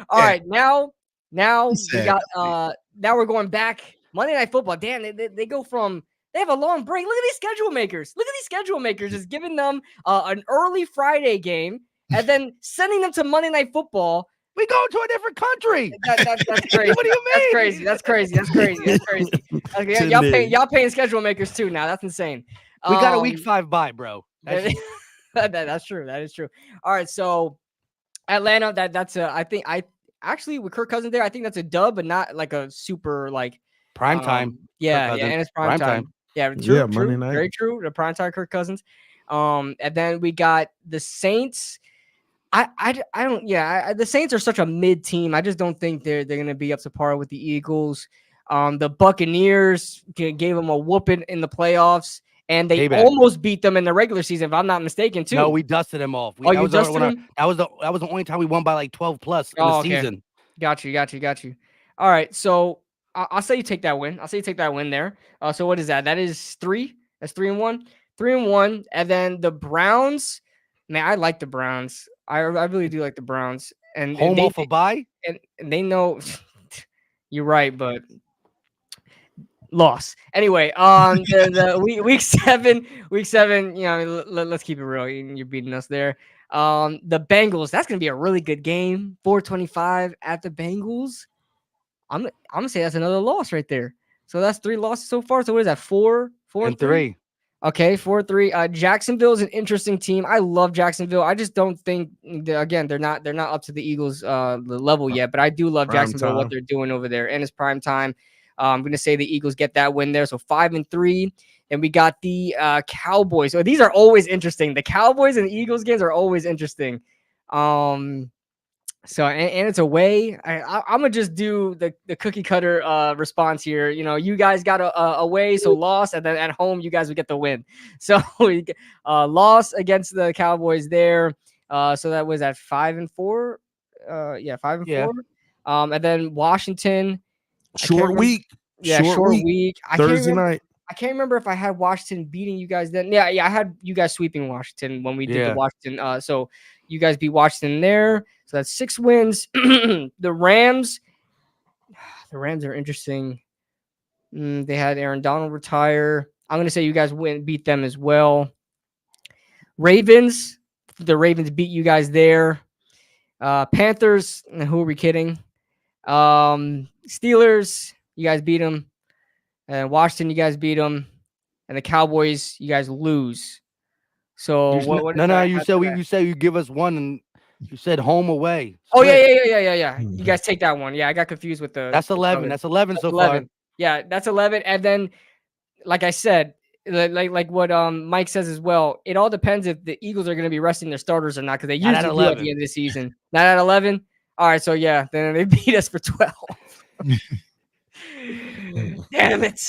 all right. Now we got now we're going back Monday Night Football. Damn, they go from. They have a long break. Look at these schedule makers. Just giving them an early Friday game. And then sending them to Monday Night Football. We go to a different country. That's crazy. What do you mean? That's crazy. Okay, y'all paying schedule makers too now. That's insane. We got a week 5 bye, bro. That's true. That is true. All right, so Atlanta, that's a. I actually with Kirk Cousins there, I think that's a dub, but not like a super like Prime time. Yeah, Kirk yeah, and Cousins. it's prime Prime time. time. Yeah, Yeah, true, Monday true, night. very true. The prime time Kirk Cousins. And then we got the Saints. I don't. Yeah, the Saints are such a mid team. I just don't think they're going to be up to par with the Eagles. The Buccaneers gave them a whooping in the playoffs, and they Payback. almost beat them in the regular season, if I'm not mistaken, too. No, we dusted them off. Oh, you dusted them? That was the only time we won by like 12 plus in the Oh, okay. season. Got you. All right, so I'll say you take that win. I'll say you take that win there. So what is that? That is 3. That's 3-1. 3-1, and then the Browns. Man, I like the Browns. I really do like the Browns. And Home they, off a bye. and they know you're right, but loss. Anyway, the week 7, you know, let's keep it real. You're beating us there. The Bengals, that's gonna be a really good game. 425 at the Bengals. I'm gonna say that's another loss right there. So that's 3 losses so far. So what is that? 4 and 3? Okay, 4-3. Jacksonville is an interesting team. I love Jacksonville. I just don't think they're not up to the Eagles level yet. But I do love Jacksonville, what they're doing over there, and it's prime time. I'm going to say the Eagles get that win there. So 5-3, and we got the Cowboys. So these are always interesting. The Cowboys and the Eagles games are always interesting. So and it's away. I'm gonna just do the cookie cutter response here. You know, you guys got a away, so loss, and then at home you guys would get the win. So we loss against the Cowboys there. So that was at 5-4. 5-4. And then Washington. Short week. Yeah, short week. Thursday night. I can't remember if I had Washington beating you guys then. Yeah, I had you guys sweeping Washington when we did the Washington. So you guys beat Washington there. So that's 6 wins. The Rams are interesting. They had Aaron Donald retire. I'm going to say you guys beat them as well. Ravens, the Ravens beat you guys there. Panthers, who are we kidding? Steelers, you guys beat them. And Washington, you guys beat them. And the Cowboys, you guys lose. So you said you give us one, and you said home away. Oh yeah. You guys take that one. Yeah, I got confused with the. That's 11. That's 11 so 11. Far. Yeah, that's 11. And then, like I said, like what Mike says as well. It all depends if the Eagles are going to be resting their starters or not, because they usually do at the end of the season. Not at 11. All right, so yeah, then they beat us for 12. Damn it.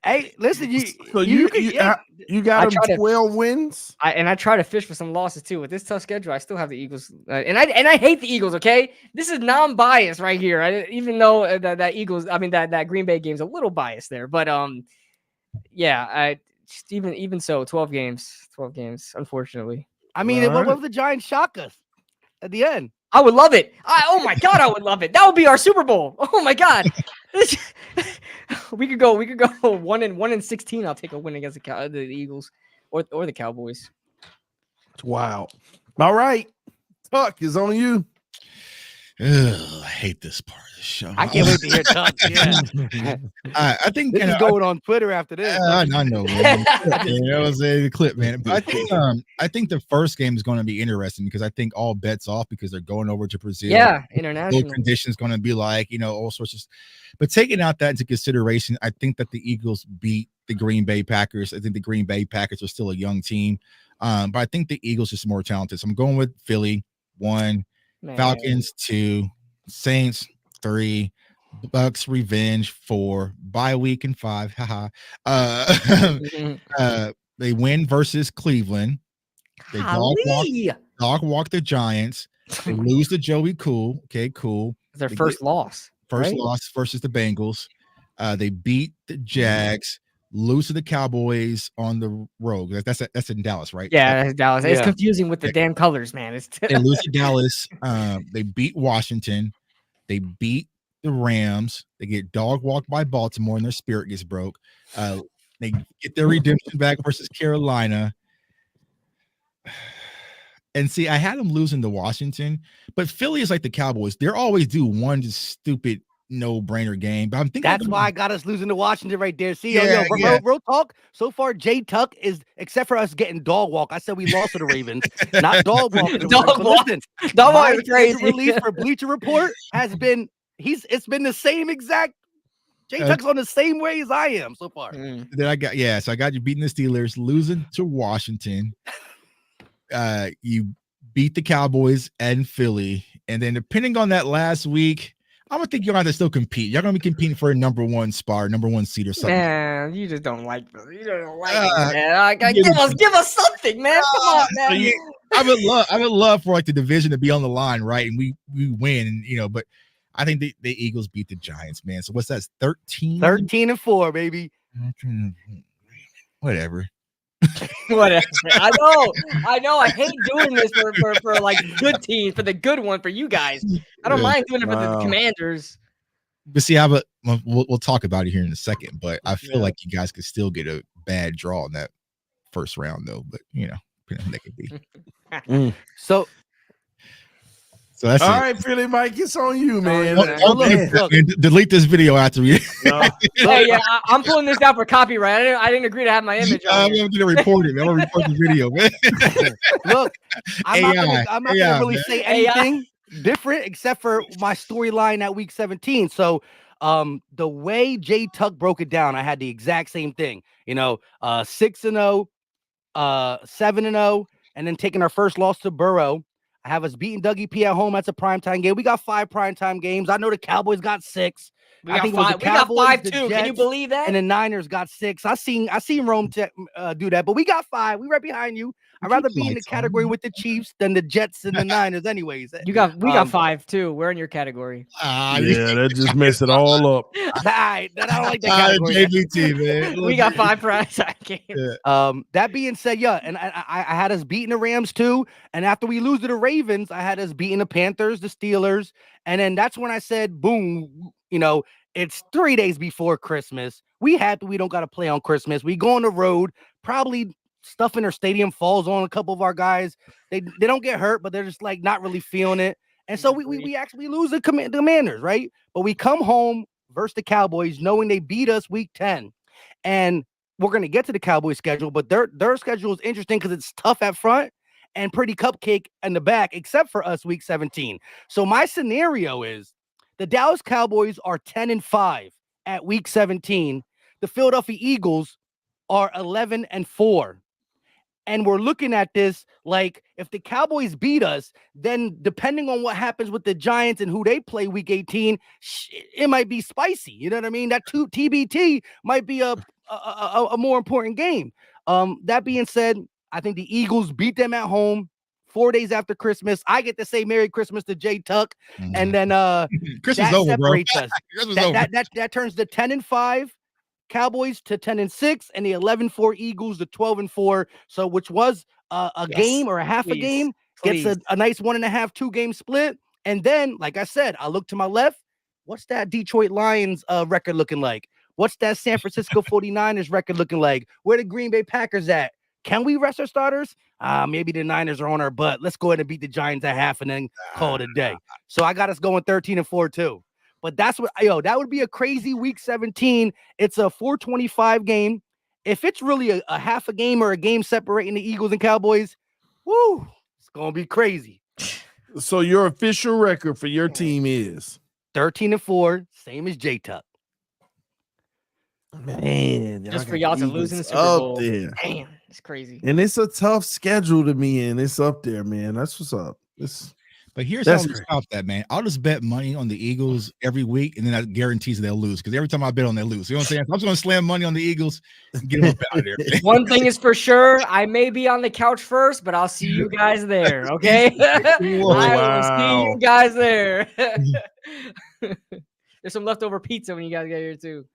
Hey, listen, you got them 12 wins. I try to fish for some losses too. With this tough schedule, I still have the Eagles, and I hate the Eagles. Okay, this is non-biased right here. Even though that Eagles, that Green Bay game's a little biased there, but yeah, even so, 12 games, unfortunately. I mean, what if the Giants shock us at the end? I would love it. Oh my God, I would love it. That would be our Super Bowl. Oh my God. We could go 1-16. I'll take a win against the Eagles or the Cowboys. Wow. All right. Tuck is on you. Ugh, I hate this part of the show. I can't wait to hear Tuck. Yeah. I think this is going on Twitter after this. I know. Man. That was a clip, man. But I think the first game is going to be interesting because I think all bets off because they're going over to Brazil. Yeah, international conditions going to be like, all sorts of. But taking out that into consideration, I think that the Eagles beat the Green Bay Packers. I think the Green Bay Packers are still a young team, but I think the Eagles are just more talented. So I'm going with Philly 1. Man. Falcons 2, Saints 3, Bucks revenge 4, bye week and 5. Haha. They win versus Cleveland. They dog walk the Giants. They lose to Joey Cool. Okay, cool. Their first loss. First loss versus the Bengals. They beat the Jags. Lose to the Cowboys on the road. That's in Dallas, right? Yeah, that's Dallas. It's confusing with the damn colors, man. They lose to Dallas. They beat Washington. They beat the Rams. They get dog walked by Baltimore, and their spirit gets broke. They get their redemption back versus Carolina. And see, I had them losing to Washington, but Philly is like the Cowboys. They're always do one just stupid no-brainer game. But I'm thinking that's why I got us losing to Washington right there. See, Yeah, yeah. real talk. So far, Jay Tuck is, except for us getting dog walk. I said we lost to the Ravens, not dog walk. Dog walk. Dog walk is crazy. Release for Bleacher Report has been it's been the same exact. Jay Tuck's on the same way as I am so far. Then I got you beating the Steelers, losing to Washington. You beat the Cowboys and Philly, and then depending on that last week, I'm gonna think you're gonna still compete. You're gonna be competing for a number one spot, number one seed or something. Man, you just don't like this. You don't like it, man. Give us something, man. Come on, man. I would love for like the division to be on the line, right? And we win, but I think the Eagles beat the Giants, man. So what's that? 13-4, baby. Whatever. Whatever. I know. I hate doing this for like good teams, for the good one for you guys. I don't mind doing it for the Commanders. But see, we'll talk about it here in a second. But I feel like you guys could still get a bad draw in that first round, though. But that could be. So that's all it. right, Philly Mike, it's on you, man. Look. Delete this video after we. Hey, yeah, I'm pulling this out for copyright. I didn't agree to have my image. I'm going to report it. I'm going to report the video, man. Look, I'm not going to really say anything different except for my storyline at week 17. So, the way Jay Tuck broke it down, I had the exact same thing. 6-0, 7-0, and then taking our first loss to Burrow. I have us beating Dougie P at home. That's a primetime game. We got 5 primetime games. I know the Cowboys got 6. We got 5. We got 5 too. Can you believe that? And the Niners got 6. I seen Rome do that, but we got 5. We right behind you. I'd rather be in the category with the Chiefs than the Jets and the Niners, anyways. We got 5 too. We're in your catetery. Yeah, that just messed it all up. I don't like that category. JBT, man. We got 5 primetime games. Yeah. That being said, and I had us beating the Rams too. And after we lose to the Ravens, I had us beating the Panthers, the Steelers, and then that's when I said, boom. It's 3 days before Christmas. We don't got to play on Christmas. We go on the road. Probably stuff in their stadium falls on a couple of our guys. They don't get hurt, but they're just like not really feeling it. And so we actually lose the Commanders, right? But we come home versus the Cowboys, knowing they beat us week 10. And we're going to get to the Cowboys schedule, but their schedule is interesting because it's tough at front and pretty cupcake in the back, except for us week 17. So my scenario is, the Dallas Cowboys are 10-5 at week 17. The Philadelphia Eagles are 11-4. And we're looking at this like, if the Cowboys beat us, then depending on what happens with the Giants and who they play week 18, it might be spicy. You know what I mean? That TBT might be a more important game. That being said, I think the Eagles beat them at home 4 days after Christmas. I get to say Merry Christmas to Jay Tuck, and then Christmas that over, separates bro. us. Over. That turns the 10-5 Cowboys to 10-6, and the 11-4 Eagles to 12-4. So, which was a game or a half a game, gets a nice 1.5, 2 game split. And then, like I said, I look to my left. What's that Detroit Lions record looking like? What's that San Francisco 49ers record looking like? Where the Green Bay Packers at? Can we rest our starters? Maybe the Niners are on our butt. Let's go ahead and beat the Giants at half and then call it a day. So I got us going 13-4 too. But that's that would be a crazy week 17. It's a 425 game. If it's really a half a game or a game separating the Eagles and Cowboys, woo, it's going to be crazy. So your official record for your team is 13-4, same as J Tuck. Man, just for y'all to lose in the Super Bowl. There. Damn, it's crazy. And it's a tough schedule to me, and it's up there, man. That's what's up. But here's how to stop that, man. I'll just bet money on the Eagles every week, and then that guarantees they'll lose. Because every time I bet on, they lose. You know what I'm saying? I'm just going to slam money on the Eagles and get them up out of there. Man. One thing is for sure, I may be on the couch first, but I'll see you guys there, okay? I will see you guys there. There's some leftover pizza when you guys get here, too.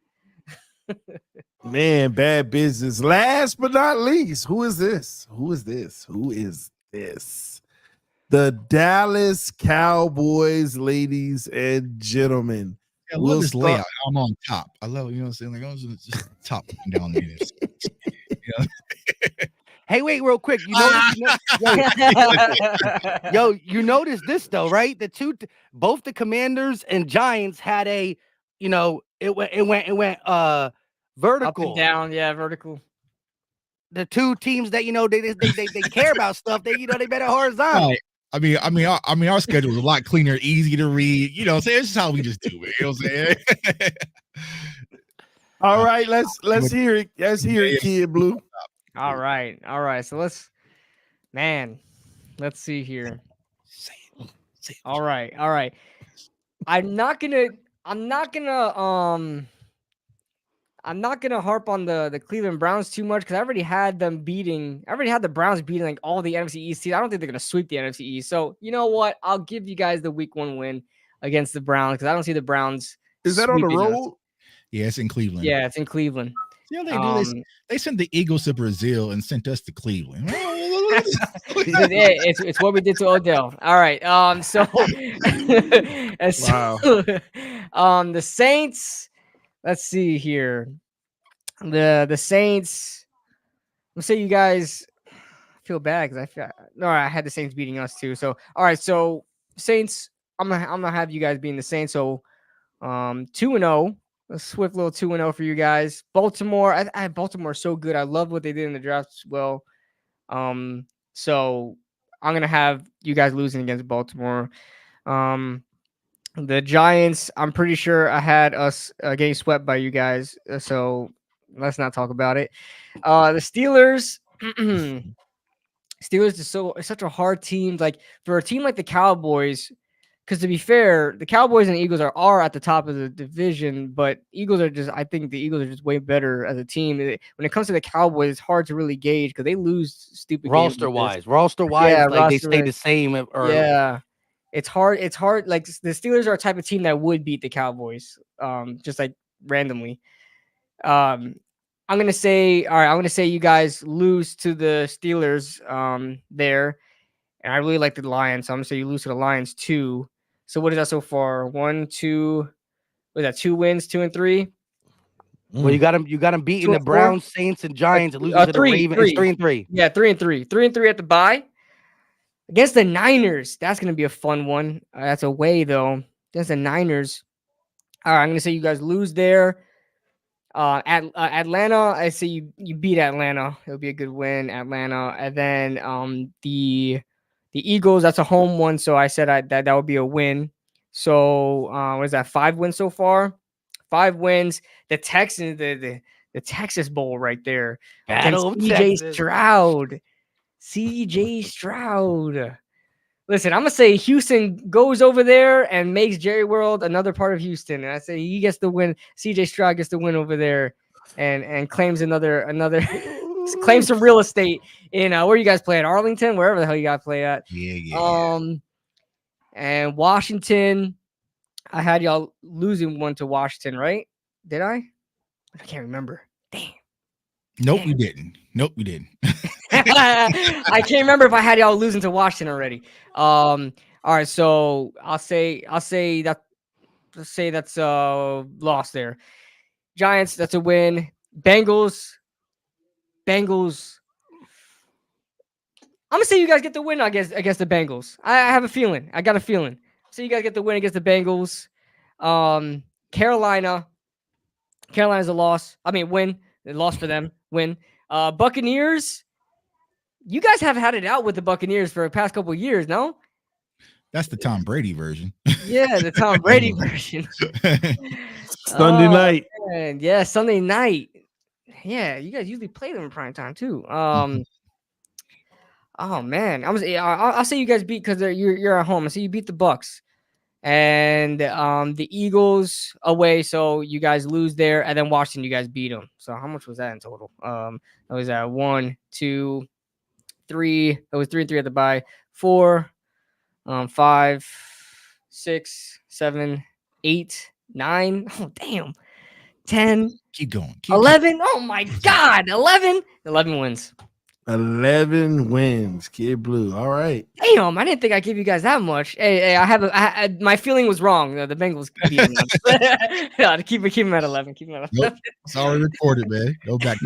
Man, bad business. Last but not least, who is this? The Dallas Cowboys, ladies and gentlemen. I love this layout. I'm on top. I love it. You know what I'm saying? Like I was just top down there. You know? Hey, wait, real quick. You notice this though, right? Both the Commanders and Giants had a you know, it went vertical. Up and down, yeah, vertical. The two teams that they care about stuff. They better horizontal. Right. I mean, our schedule is a lot cleaner, easy to read. You know, what I'm saying, this is how we just do it. You know what I'm saying? All right, let's hear it. Let's hear it, Kid Blue. All right. So let's see here. Say it. All right. I'm not gonna harp on the Cleveland Browns too much because I already had the Browns beating like all the NFC East teams. I don't think they're gonna sweep the NFC East. So you know what? I'll give you guys the Week 1 win against the Browns because I don't see the Browns. Is that on the sweeping us. road? Yeah, it's in Cleveland. Yeah, it's in Cleveland. You know, they sent the Eagles to Brazil and sent us to Cleveland. It's what we did to Odell. All right. So the Saints. Let's see here. The Saints. Let's say you guys feel bad because I had the Saints beating us too. So all right. So Saints. I'm gonna have you guys being the Saints. So 2-0. A swift little 2-0 for you guys. Baltimore. Baltimore is so good. I love what they did in the draft as well. So I'm gonna have you guys losing against Baltimore. The Giants, I'm pretty sure I had us getting swept by you guys. So let's not talk about it. The Steelers. Steelers is such a hard team. Like for a team like the Cowboys. Because to be fair, the Cowboys and the Eagles are at the top of the division, but I think the Eagles are just way better as a team. When it comes to the Cowboys, it's hard to really gauge because they lose stupid roster games. Roster wise, they stay the same. Yeah, it's hard. It's hard. Like the Steelers are a type of team that would beat the Cowboys, just like randomly. I'm gonna say you guys lose to the Steelers there, and I really like the Lions, so I'm gonna say you lose to the Lions too. So what is that so far? 1, 2. Was that 2 wins, 2 and 3? Well, you got them beating the Browns, Saints, and Giants, and losing to the Ravens. It's 3 and 3. Yeah, 3 and 3. 3 and 3 at the bye against the Niners. That's gonna be a fun one. That's away though. Against the Niners. All right, I'm gonna say you guys lose there. At Atlanta, I say you beat Atlanta. It'll be a good win, Atlanta. And then the Eagles, that's a home one, so I said that would be a win. So what is that? 5 wins so far. 5 wins. The Texans, the Texas Bowl right there. Battle of CJ Stroud. CJ Stroud. Listen, I'm gonna say Houston goes over there and makes Jerry World another part of Houston, and I say he gets the win. CJ Stroud gets the win over there, and claims another claims some real estate in where you guys play at Arlington, wherever the hell you guys play at. Yeah. And Washington, I had y'all losing one to Washington, right? Did I? I can't remember. Damn. Nope, we didn't. I can't remember if I had y'all losing to Washington already. All right, so I'll say that. Let's say that's a loss there. Giants, that's a win. Bengals. I'm gonna say you guys get the win against the Bengals. I have a feeling. I got a feeling. So you guys get the win against the Bengals. Carolina's a loss. I mean, win. A loss for them. Win. Buccaneers. You guys have had it out with the Buccaneers for the past couple of years, no? That's the Tom Brady version. Yeah, the Tom Brady version. Sunday night. Man. Yeah, Sunday night. Yeah, you guys usually play them in prime time too. Oh man, I'll say you guys beat because you're at home. I say you beat the Bucks, and the Eagles away. So you guys lose there, and then Washington, you guys beat them. So how much was that in total? That was 1, 2, 3. That was 3 and 3 at the bye. 4, 5, 6, 7, 8, 9. Oh damn, 10. Keep going. 11. Oh my God, 11 wins. 11 wins, Kid Blue. All right. Damn, I didn't think I'd give you guys that much. Hey, my feeling was wrong. The Bengals beating them. Yeah, keep him at 11. Keep him at 11. Nope. It's already recorded, man. Go back.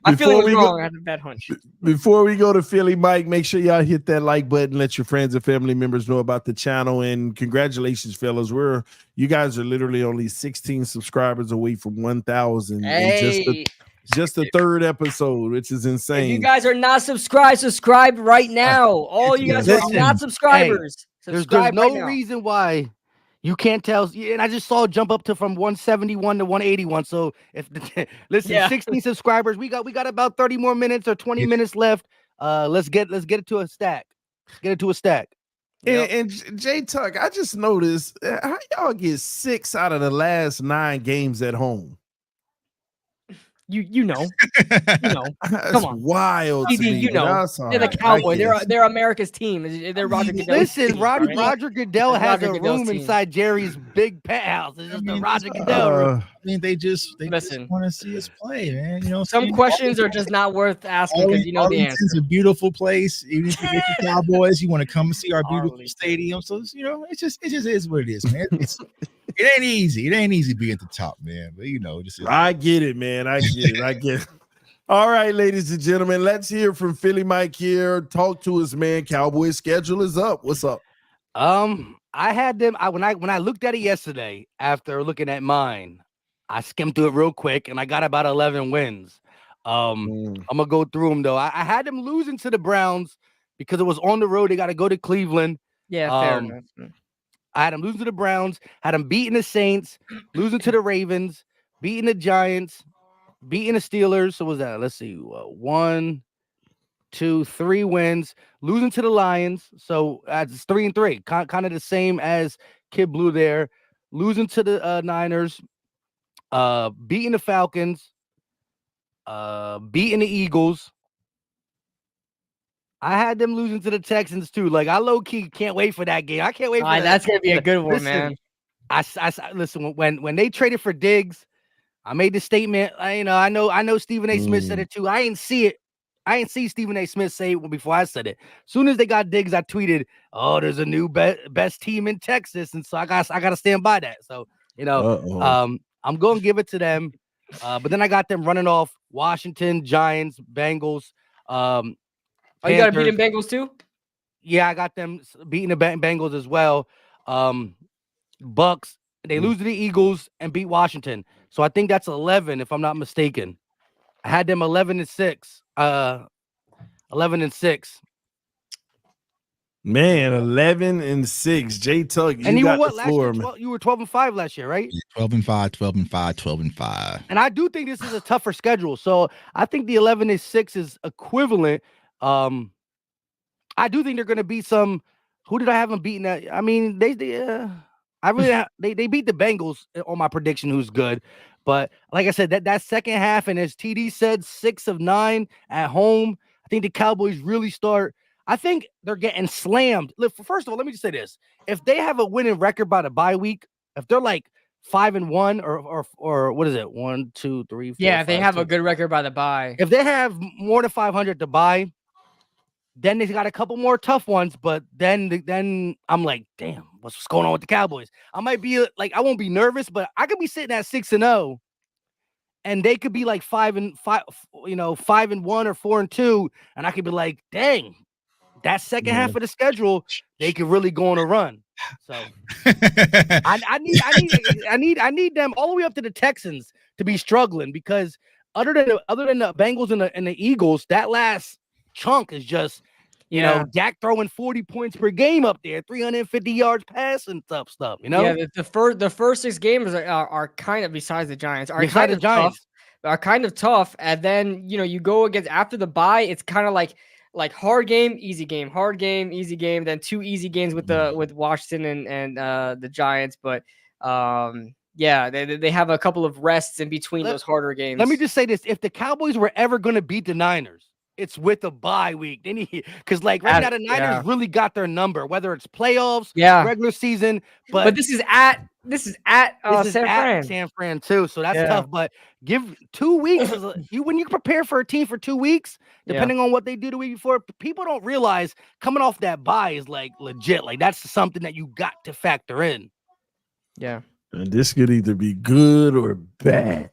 My feeling was wrong. I had a bad hunch. Before we go to Philly, Mike, make sure y'all hit that like button. Let your friends and family members know about the channel. And congratulations, fellas. You guys are literally only 16 subscribers away from 1,000. Hey. Just the third episode, which is insane. If you guys are not subscribed, subscribe right now. All you guys are not subscribers. There's no reason why you can't tell. And I just saw it jump up to from 171 to 181. So if 16 subscribers, we got about 30 more minutes or 20 minutes left. Let's get it to a stack. Get it to a stack. And Jay Tuck, I just noticed how y'all get 6 out of the last 9 games at home. You know. That's Come on, wild. To me, you know, they're the Cowboys. They're America's team. They're Roger Goodell. Listen, Roger Goodell has a room inside Jerry's big penthouse. It's just the Roger Goodell room. I mean, they just want to see us play, man. You know, some questions are just not worth asking because you know the answer. It's a beautiful place. Even if you get the Cowboys, you want to come and see our beautiful stadium. So you know, it just is what it is, man. It ain't easy. It ain't easy being at the top, man. But you know, I get it, man. I get it. All right, ladies and gentlemen, let's hear from Philly Mike here. Talk to us, man. Cowboys schedule is up. What's up? I had them. When I looked at it yesterday, after looking at mine, I skimmed through it real quick, and I got about 11 wins. I'm gonna go through them though. I had them losing to the Browns because it was on the road. They got to go to Cleveland. Yeah, fair enough. I had them losing to the Browns, had them beating the Saints, losing to the Ravens, beating the Giants, beating the Steelers. So what was that? Let's see. 1, 2, 3 wins, losing to the Lions. So that's 3-3, kind of the same as Kid Blue there. Losing to the Niners, beating the Falcons, beating the Eagles. I had them losing to the Texans too. Like I low key can't wait for that game. I can't wait for that. That's gonna be a good one, man. I listen when they traded for Diggs, I made the statement. I know Stephen A. Smith said it too. I ain't see it. I ain't see Stephen A. Smith say it before I said it. As soon as they got Diggs, I tweeted, "Oh, there's a new best team in Texas," and so I got to stand by that. So I'm going to give it to them. But then I got them running off Washington, Giants, Bengals. You got to beat them Bengals too? Yeah, I got them beating the Bengals as well. Bucks, they lose to the Eagles and beat Washington. So I think that's 11, if I'm not mistaken. I had them 11-6. 11-6. Man, 11-6. Jay Tuck, you got the floor, man. You were 12-5 last year, right? 12-5, 12-5, 12-5. And I do think this is a tougher schedule. So I think the 11-6 is equivalent. I do think they're going to beat some. Who did I have them beating? I mean, they beat the Bengals on my prediction. Who's good, but like I said, that second half, and as TD said, 6 of 9 at home. I think the Cowboys really start. I think they're getting slammed. Look, first of all, let me just say this: if they have a winning record by the bye week, if they're like 5-1 or what is it? 1, 2, 3, 4. Yeah, if they 5, have 2. a good record by the bye. If they have more than 500 to buy, then they got a couple more tough ones. But then I'm like, damn, what's going on with the Cowboys? I might be like, I won't be nervous, but I could be sitting at 6-0, and they could be like 5-5, 5-1 or 4-2, and I could be like, dang, that second half of the schedule, they could really go on a run. So I need them all the way up to the Texans to be struggling, because other than the Bengals and the Eagles, that last chunk is just Dak throwing 40 points per game up there, 350 yards passing stuff. Yeah, the first 6 games are kind of, besides the Giants, are kind of tough. And then you go against after the bye, it's kind of like hard game, easy game, hard game, easy game, then 2 easy games with Washington and the Giants. But they have a couple of rests in between those harder games. Let me just say this: if the Cowboys were ever going to beat the Niners, it's with a bye week. They need because like right now the Niners really got their number, whether it's playoffs, regular season. But this is at San Fran too, so that's tough. But give 2 weeks when you prepare for a team for 2 weeks, depending on what they do the week before. People don't realize coming off that bye is like legit. Like that's something that you got to factor in. Yeah. And this could either be good or bad.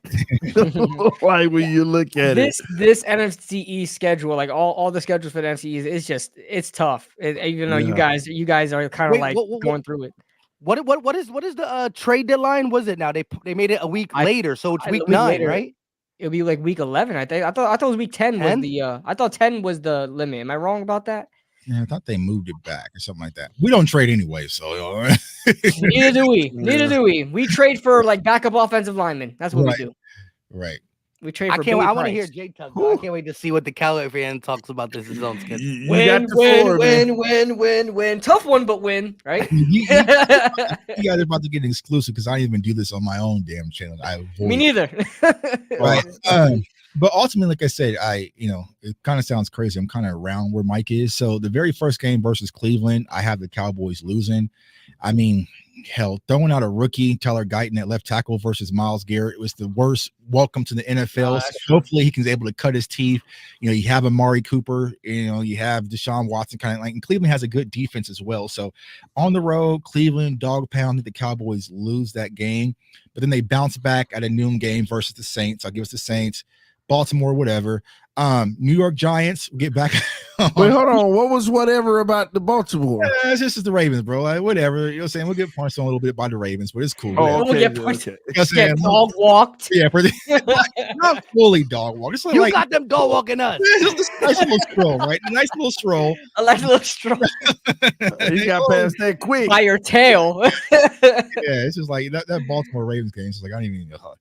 Like when you look at this NFC East schedule, like all the schedules for the NFC East, it's tough. Even though you guys are kind of going through it. What is the trade deadline? Was it now they made it a week later, so it's week 9, later, right? It'll be like week 11, I think. I thought it was week 10 was the I thought 10 was the limit. Am I wrong about that? Yeah, I thought they moved it back or something like that. We don't trade anyway, so neither do we. Neither do we. We trade for like backup offensive linemen. That's what we do. Right. We trade for I want to hear Jay talk. I can't wait to see what the Cowboy fan talks about this in his own skin. Win. Tough one, but win, right? You guys are about to get exclusive because I didn't even do this on my own damn channel. Me neither. Right. But ultimately, like I said, it kind of sounds crazy. I'm kind of around where Mike is. So the very first game versus Cleveland, I have the Cowboys losing. I mean, hell, throwing out a rookie, Tyler Guyton at left tackle versus Myles Garrett was the worst welcome to the NFL. So hopefully he can be able to cut his teeth. You have Amari Cooper, you have Deshaun Watson kind of and Cleveland has a good defense as well. So on the road, Cleveland dog pounded the Cowboys lose that game, but then they bounce back at a noon game versus the Saints. I'll give us the Saints. Baltimore, whatever. New York Giants get back. Wait, hold on. What was whatever about the Baltimore? It's just the Ravens, bro. Whatever. You know what I'm saying? We'll get punched on a little bit by the Ravens, but it's cool. Oh, we'll get punched. Get dog walked. Yeah, not fully dog walked. You got them dog walking us. It's a nice little stroll, right? A nice little stroll. A nice little stroll. You got past that quick. By your tail. Yeah, it's just like that Baltimore Ravens game. It's like I don't even know.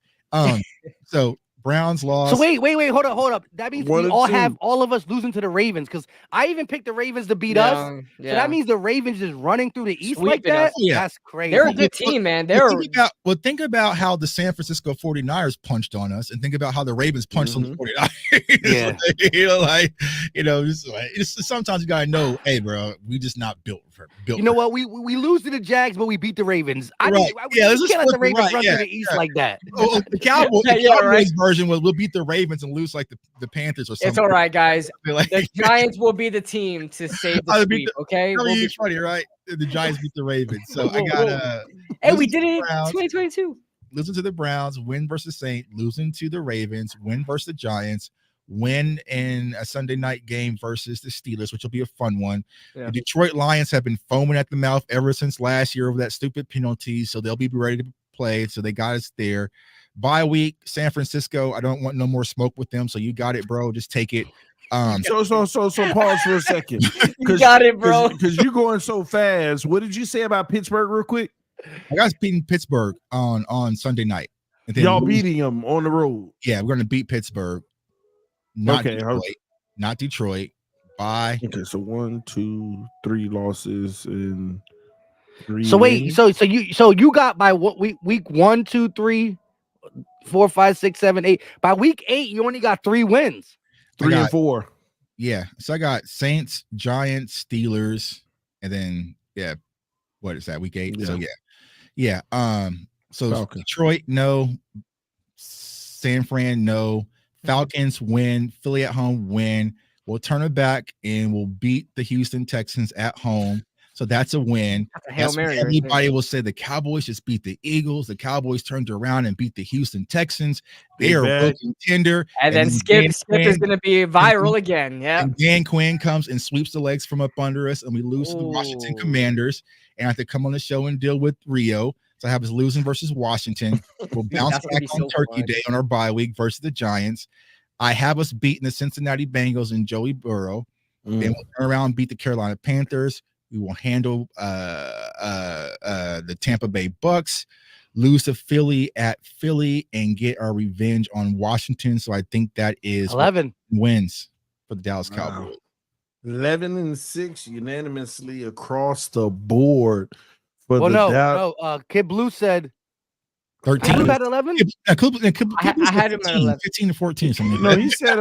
So Browns lost. So wait, hold up. That means we all have all of us losing to the Ravens because I even picked the Ravens to beat us. So that means the Ravens is running through the East like that. Yeah. That's crazy. They're a good team, man. Think about how the San Francisco 49ers punched on us, and think about how the Ravens punched on the 49ers. Sometimes you gotta know, hey, bro, we just not built for. You know what? We lose to the Jags, but we beat the Ravens. We can't let the Ravens run through the East like that. The Cowboys version was we'll beat theRavens and lose like the Panthers or something. It's all right, guys. The Giants will be the team to save the sweep. Okay, it's funny, right? The Giants beat the Ravens, so I got Hey, we did it in 2022. Losing to the Browns, win versus Saints, losing to the Ravens, win versus the Giants, win in a Sunday night game versus the Steelers, which will be a fun one. Yeah. The Detroit Lions have been foaming at the mouth ever since last year over that stupid penalty, so they'll be ready to play. So they got us there. Bye week, San Francisco. I don't want no more smoke with them, so you got it, bro. Just take it. So pause for a second. You got it, bro. Because you're going so fast. What did you say about Pittsburgh, real quick? I got beating Pittsburgh on Sunday night. And then y'all beating them on the road. Yeah, we're gonna beat Pittsburgh. Not Detroit. Bye. Okay, so 1, 2, 3 losses and 3. So wait, so you got by what week 1, 2, 3, 4, 5, 6, 7, 8. By week 8, you only got 3 wins. 3 and 4. Yeah. So I got Saints, Giants, Steelers, and then what is that? Week 8. Yeah. So yeah. So Falcons. Detroit, no. San Fran, no. Falcons win. Philly at home win. We'll turn it back and we'll beat the Houston Texans at home. So that's a win. That's a Hail Mary. Everybody will say the Cowboys just beat the Eagles. The Cowboys turned around and beat the Houston Texans. They are a contender. And then Skip is going to be viral again. Yeah. And Dan Quinn comes and sweeps the legs from up under us, and we lose to the Washington Commanders. And I have to come on the show and deal with Rio. So I have us losing versus Washington. We'll bounce back on Turkey Day on our bye week versus the Giants. I have us beating the Cincinnati Bengals and Joey Burrow. Then we'll turn around and beat the Carolina Panthers. We will handle the Tampa Bay Bucks, lose to Philly at Philly, and get our revenge on Washington. So I think that is 11 wins for the Dallas Cowboys. 11-6 unanimously across the board. For Kid Blue said 13. Clip at 11. I had him at 11. 15 to 14. Something No, like he said.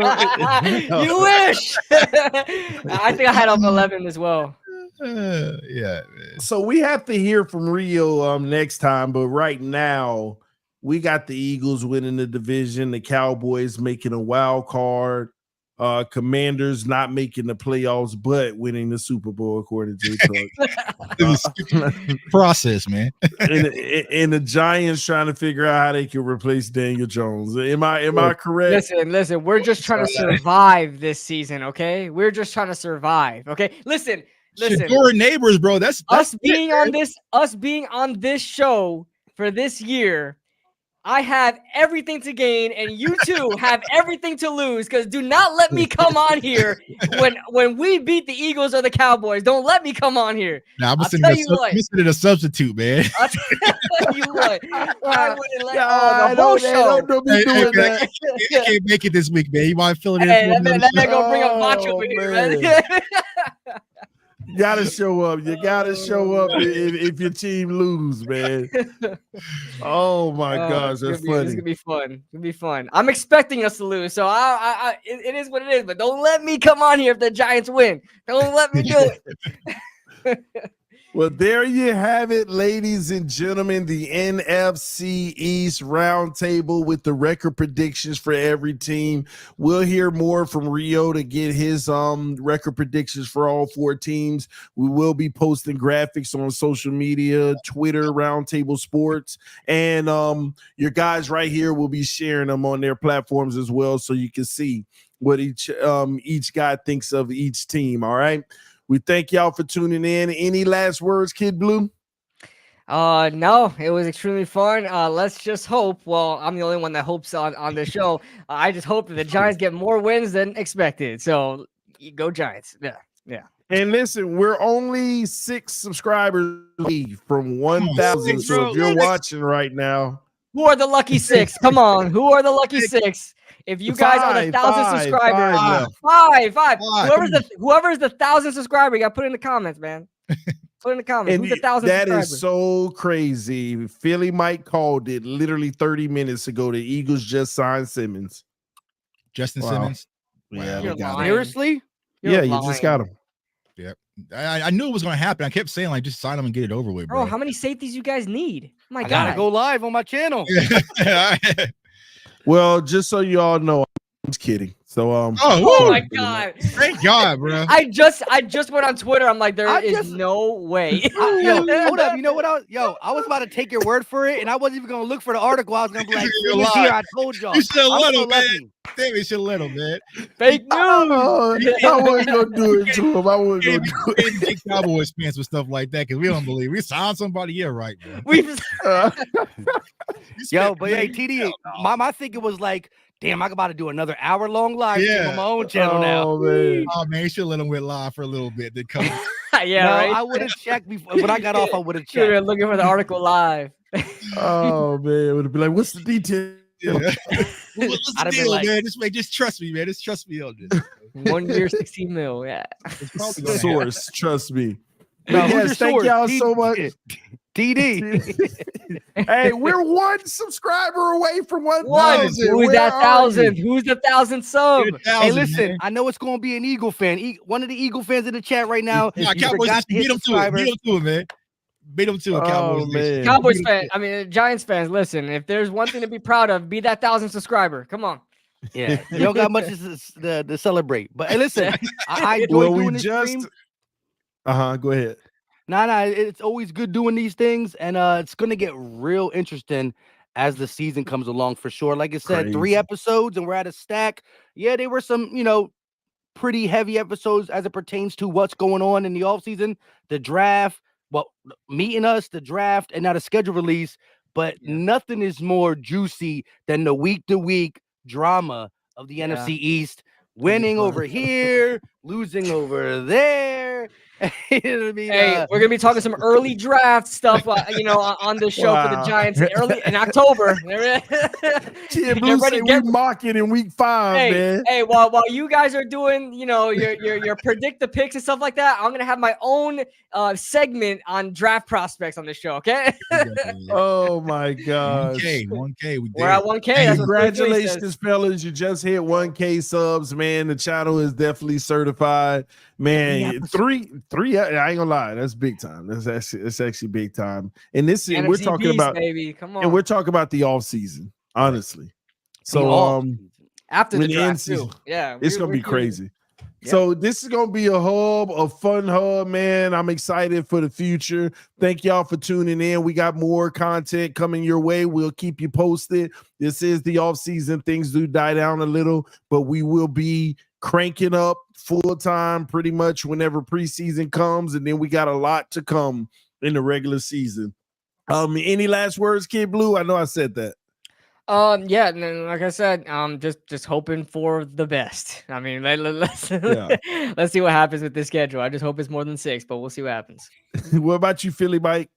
You wish. I think I had him 11 as well. Yeah. So we have to hear from Rio next time, but right now we got the Eagles winning the division, the Cowboys making a wild card, Commanders not making the playoffs but winning the Super Bowl according to the process, man. and the Giants trying to figure out how they can replace Daniel Jones. Am I correct? Listen, we're just trying to survive this season, okay? We're just trying to survive, okay? Listen. Shador neighbors, bro. That's us being on this show for this year. I have everything to gain, and you two have everything to lose. Because do not let me come on here when we beat the Eagles or the Cowboys. Don't let me come on here. Nah, I'm sending a substitute, man. I'll tell you what. I wouldn't let the whole show. Don't be doing that. You can't make it this week, man. You might fill it in. Hey, that man go bring up macho with you, man. You gotta show up. You gotta show up if your team lose, man. Oh my gosh, that's funny. It's gonna be fun. It's gonna be fun. I'm expecting us to lose, so it is what it is. But don't let me come on here if the Giants win. Don't let me do it. Well, there you have it, ladies and gentlemen, the NFC East Roundtable with the record predictions for every team. We'll hear more from Rio to get his record predictions for all four teams. We will be posting graphics on social media, Twitter, Roundtable Sports, and your guys right here will be sharing them on their platforms as well, so you can see what each guy thinks of each team. All right. We thank y'all for tuning in. Any last words, Kid Blue? No, it was extremely fun. Let's just hope. Well, I'm the only one that hopes on the show. I just hope that the Giants get more wins than expected. So go Giants. Yeah. And listen, we're only 6 subscribers from 1,000. So if you're watching right now, who are the lucky 6? Come on, who are the lucky 6? If you guys are the 1,000 subscribers, five. Whoever's the 1,000 subscriber, you got to put in the comments, man. Put in the comments. Who's the 1,000 subscribers? That is so crazy. Philly Mike called it literally 30 minutes ago. The Eagles just signed Simmons. Justin Simmons. Yeah, You're lying. Seriously? You just got him. Yep. I knew it was going to happen. I kept saying, like, just sign him and get it over with, bro. How many safeties you guys need? Oh my God. Gotta go live on my channel. Well, just so you all know, I'm just kidding. So oh my God. Thank God, bro. I just went on Twitter. I'm like, there is no way. Yo, hold up. You know what? I was about to take your word for it, and I wasn't even gonna look for the article. I was gonna be like, here, I told y'all. You should have let him, man. Damn, you should have let him, man. Fake news. I wasn't gonna do it to him. I wasn't gonna do it. Big Cowboys fans with stuff like that because we don't believe we signed somebody here, right, man. Yo, but hey, TD, my thinking was like, damn, I'm about to do another hour-long live stream on my own channel now. Man. Oh, man, you should let him went live for a little bit. Then come. Right? I would have checked before. When I got off, I would have You're checked. looking for the article live. Oh, man. It would be like, what's the detail? Yeah. What's the deal, man? Just trust me, man. Just trust me on this. 1 year, 16 mil. Yeah. Source, trust me. No, yes, thank y'all so much. TD. Hey, we're 1 subscriber away from 1,000. Who's that 1,000? Who's the 1,000 sub? Hey, listen, man. I know it's going to be an Eagle fan. One of the Eagle fans in the chat right now. Cowboys just beat them to it. Beat them to it, man. Beat them to it, Cowboys. Man. Cowboys fans, Giants fans, listen, if there's one thing to be proud of, be that 1,000 subscriber. Come on. Yeah, you don't got much to celebrate. But hey, listen, I enjoy doing this stream. Go ahead. Nah, it's always good doing these things, and it's gonna get real interesting as the season comes along for sure. Like I said, 3 episodes, and we're at a stack. Yeah, they were some, pretty heavy episodes as it pertains to what's going on in the offseason, the draft, meeting us, the draft, and now the schedule release. But nothing is more juicy than the week-to-week drama of the NFC East. Winning over here, losing over there. You know what I mean? Hey, we're gonna be talking some early draft stuff, on the show for the Giants early in October. Kid Blue say we mocking in week 5, man. Hey, while you guys are doing, your predict the picks and stuff like that, I'm gonna have my own segment on draft prospects on this show. Okay. Oh my gosh. 1K. We're at 1K. Hey, congratulations, fellas! You just hit 1K subs, man. The channel is definitely certified, man. Three. I ain't gonna lie, that's big time. That's actually big time. And this is we're talking about, baby. Come on. And we're talking about the off season, honestly. So after the draft too. Yeah, it's gonna be crazy. Yeah. So this is gonna be a fun hub, man. I'm excited for the future. Thank y'all for tuning in. We got more content coming your way. We'll keep you posted. This is the off season. Things do die down a little, but we will be cranking up full time pretty much whenever preseason comes, and then we got a lot to come in the regular season. Any last words, Kid Blue? I know I said that. Yeah, like I said, just hoping for the best. I mean, let's see what happens with this schedule. I just hope it's more than 6, but we'll see what happens. What about you, Philly Mike?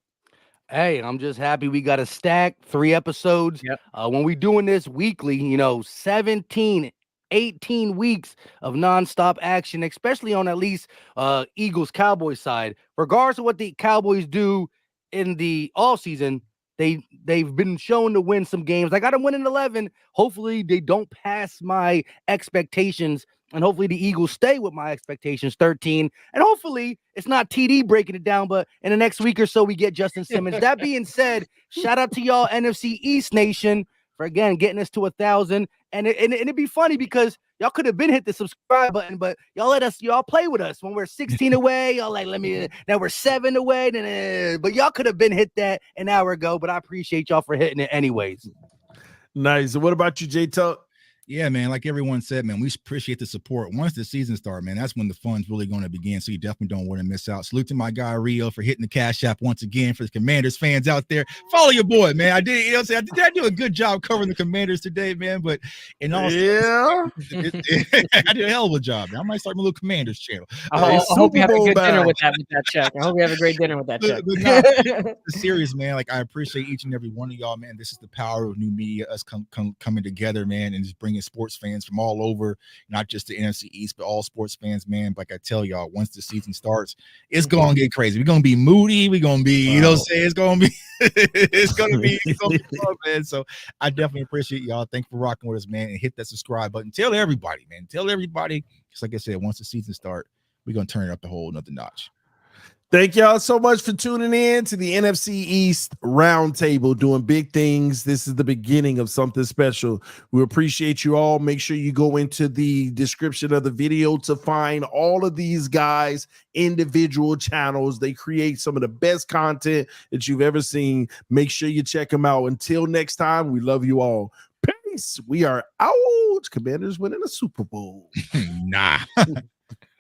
Hey, I'm just happy we got a stack, 3 episodes. Yep. When we doing this weekly, 17, 18 weeks of nonstop action, especially on at least Eagles Cowboys side. Regardless of what the Cowboys do in the all season, they've been shown to win some games. I got them winning 11. Hopefully they don't pass my expectations, and hopefully the Eagles stay with my expectations, 13. And hopefully it's not TD breaking it down, but in the next week or so we get Justin Simmons. That being said, shout out to y'all NFC East Nation for again getting us to 1,000. And it'd be funny because y'all could have been hit the subscribe button, but y'all play with us when we're 16 away. Y'all like, now we're 7 away. But y'all could have been hit that an hour ago, but I appreciate y'all for hitting it anyways. Nice. What about you, J Tuck? Yeah, man, like everyone said, man, we appreciate the support. Once the season starts, man, that's when the fun's really going to begin, so you definitely don't want to miss out. Salute to my guy, Rio, for hitting the Cash App once again. For the Commanders fans out there, follow your boy, man. I did, I do a good job covering the Commanders today, man, but in all I did a hell of a job, man. I might start my little Commanders channel. I hope you have a good dinner with that check. I hope you have a great dinner with that check. Serious, man, like I appreciate each and every one of y'all, man. This is the power of new media, us coming together, man, and just bringing sports fans from all over, not just the NFC East, but all sports fans, man. Like I tell y'all, once the season starts, it's gonna get crazy. We're gonna be moody. We're gonna be, you know, say it's gonna be, it's gonna be fun, man. So I definitely appreciate y'all. Thanks for rocking with us, man. And hit that subscribe button. Tell everybody, man. Tell everybody. Just like I said, once the season starts, we're gonna turn it up the whole another notch. Thank y'all so much for tuning in to the NFC East Roundtable, doing big things. This is the beginning of something special. We appreciate you all. Make sure you go into the description of the video to find all of these guys' individual channels. They create some of the best content that you've ever seen. Make sure you check them out. Until next time, we love you all. Peace. We are out. Commanders winning a Super Bowl. Nah.